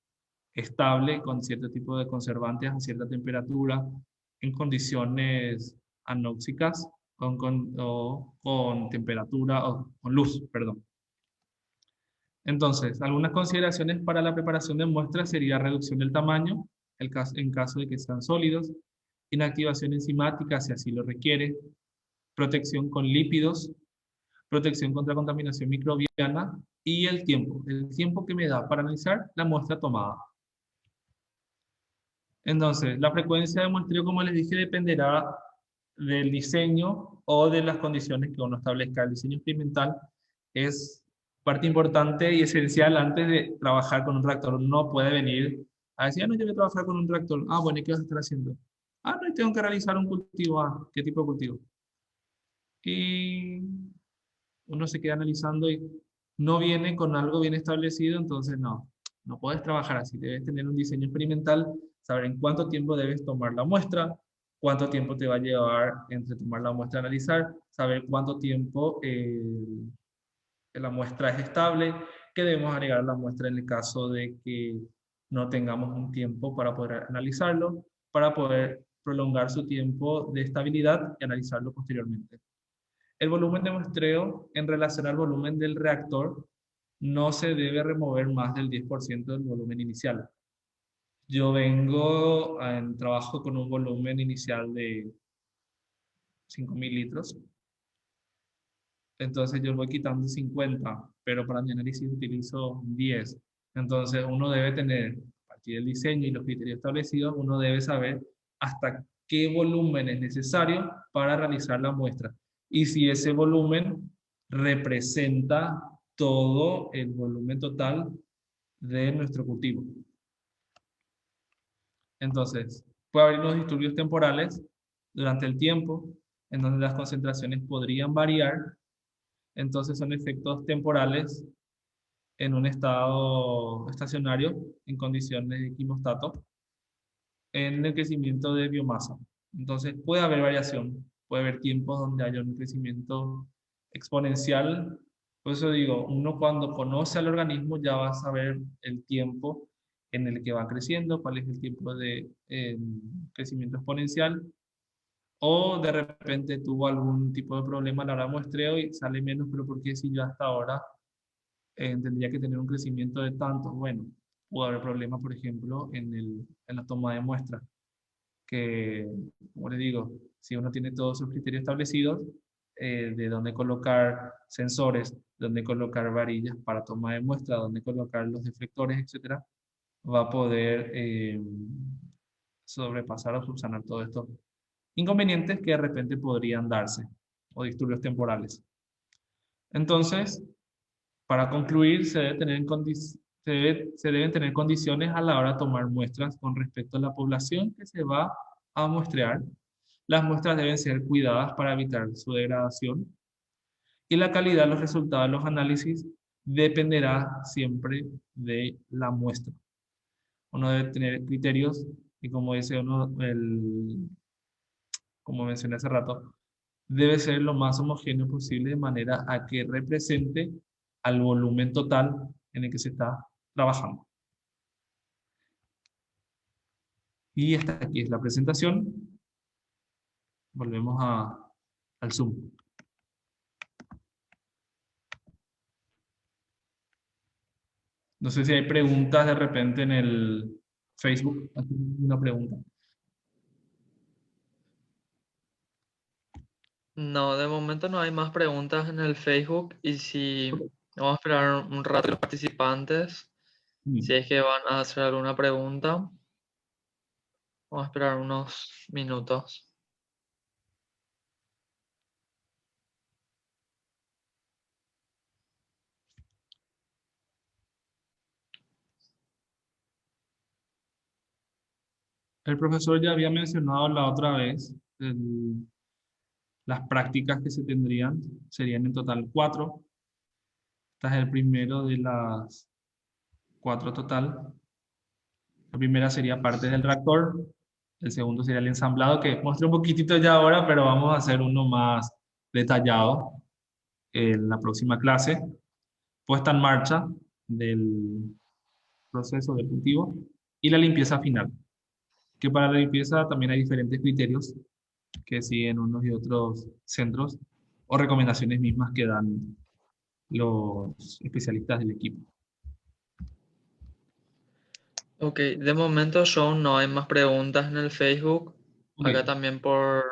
estable con cierto tipo de conservantes a cierta temperatura, en condiciones anóxicas, o con temperatura, o con luz, perdón. Entonces, algunas consideraciones para la preparación de muestras sería reducción del tamaño, en caso de que sean sólidos, inactivación enzimática si así lo requiere, protección con lípidos, protección contra contaminación microbiana y el tiempo que me da para analizar la muestra tomada. Entonces, la frecuencia de muestreo, como les dije, dependerá del diseño o de las condiciones que uno establezca. El diseño experimental es parte importante y esencial antes de trabajar con un tractor. No puede venir a decir, "Ah, no, yo voy a trabajar con un tractor. Ah, bueno, ¿y qué vas a estar haciendo? Ah, no, y tengo que realizar un cultivo. Ah, ¿qué tipo de cultivo? Y uno se queda analizando y no viene con algo bien establecido, entonces no, no puedes trabajar así. Debes tener un diseño experimental, saber en cuánto tiempo debes tomar la muestra, cuánto tiempo te va a llevar entre tomar la muestra y analizar, saber cuánto tiempo la muestra es estable, que debemos agregar a la muestra en el caso de que no tengamos un tiempo para poder analizarlo, para poder prolongar su tiempo de estabilidad y analizarlo posteriormente. El volumen de muestreo en relación al volumen del reactor no se debe remover más del 10% del volumen inicial. Yo vengo en trabajo con un volumen inicial de 5.000 litros, entonces yo voy quitando 50, pero para mi análisis utilizo 10. Entonces uno debe tener, a partir del diseño y los criterios establecidos, uno debe saber hasta qué volumen es necesario para realizar la muestra. Y si ese volumen representa todo el volumen total de nuestro cultivo. Entonces, puede haber unos disturbios temporales durante el tiempo, en donde las concentraciones podrían variar. Entonces son efectos temporales en un estado estacionario, en condiciones de quimostato, en el crecimiento de biomasa. Entonces puede haber variación, puede haber tiempos donde haya un crecimiento exponencial. Por eso digo, uno cuando conoce al organismo ya va a saber el tiempo en el que va creciendo, cuál es el tiempo de crecimiento exponencial, o de repente tuvo algún tipo de problema a la hora de muestreo y sale menos, pero ¿por qué si yo hasta ahora tendría que tener un crecimiento de tanto? Bueno, pudo haber problemas, por ejemplo, en la toma de muestras, que, como les digo, si uno tiene todos sus criterios establecidos, de dónde colocar sensores, dónde colocar varillas para toma de muestra, dónde colocar los deflectores, etcétera, va a poder sobrepasar o subsanar todos estos inconvenientes que de repente podrían darse o disturbios temporales. Entonces, para concluir, se deben tener condiciones a la hora de tomar muestras con respecto a la población que se va a muestrear. Las muestras deben ser cuidadas para evitar su degradación y la calidad de los resultados de los análisis dependerá siempre de la muestra. Uno debe tener criterios y como dice uno, como mencioné hace rato, debe ser lo más homogéneo posible de manera a que represente al volumen total en el que se está trabajando. Y esta aquí es la presentación. Volvemos al Zoom. No sé si hay preguntas de repente en el Facebook. Aquí hay una pregunta. No, de momento no hay más preguntas en el Facebook y si vamos a esperar un rato a los participantes, si es que van a hacer alguna pregunta, vamos a esperar unos minutos. El profesor ya había mencionado la otra vez las prácticas que se tendrían, serían en total 4. Este es el primero de las 4 total. La primera sería parte del reactor, el segundo sería el ensamblado, que mostré un poquitito ya ahora, pero vamos a hacer uno más detallado en la próxima clase. Puesta en marcha del proceso de cultivo y la limpieza final, que para la limpieza también hay diferentes criterios que siguen unos y otros centros o recomendaciones mismas que dan los especialistas del equipo. Ok, de momento yo no hay más preguntas en el Facebook. Okay. Acá también por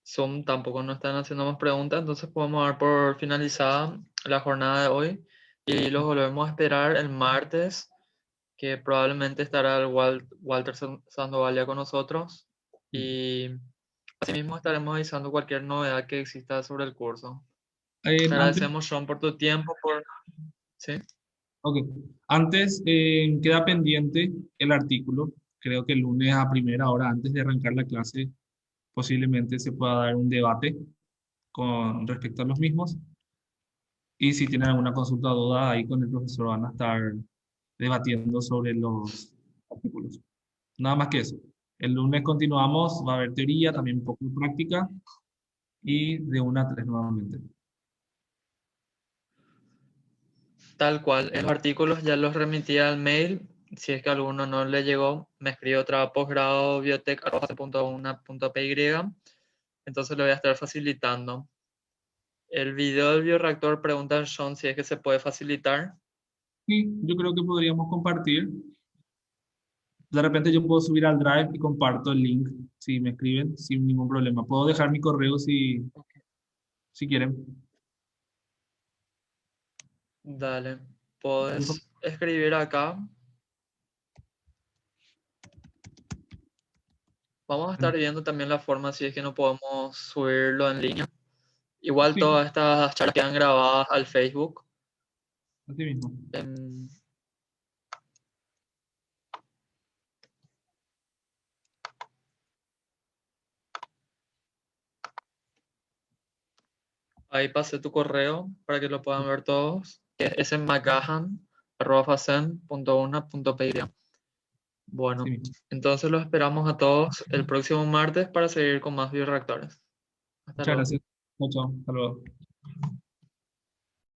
Zoom tampoco nos están haciendo más preguntas, entonces podemos dar por finalizada la jornada de hoy y los volvemos a esperar el martes, que probablemente estará el Walter Sandoval ya con nosotros y asimismo estaremos avisando cualquier novedad que exista sobre el curso. Te Antes, agradecemos, John, por tu tiempo, ¿sí? ok. Antes queda pendiente el artículo. Creo que el lunes a primera hora, antes de arrancar la clase, posiblemente se pueda dar un debate con respecto a los mismos. Y si tienen alguna consulta o duda, ahí con el profesor van a estar debatiendo sobre los artículos. Nada más que eso. El lunes continuamos, va a haber teoría, también un poco de práctica y de 1 a 3 nuevamente. Tal cual. En los artículos ya los remití al mail. Si es que alguno no le llegó, me escribe otra posgrado biotech.una.py. Entonces lo voy a estar facilitando. El video del bioreactor pregunta a John si es que se puede facilitar. Y yo creo que podríamos compartir. De repente yo puedo subir al Drive y comparto el link si me escriben sin ningún problema. Puedo dejar mi correo si quieren. Dale. Puedes escribir acá. Vamos a estar viendo también la forma si es que no podemos subirlo en línea. Igual Sí, todas estas charlas quedan grabadas al Facebook. así mismo. Em, Ahí pasé tu correo para que lo puedan ver todos, que es smcgahan@facen.una.py. Así Bueno, mismo. entonces los esperamos a todos el próximo martes para seguir con más bioreactores. Hasta Muchas luego. gracias. Chao, chao. Hasta luego.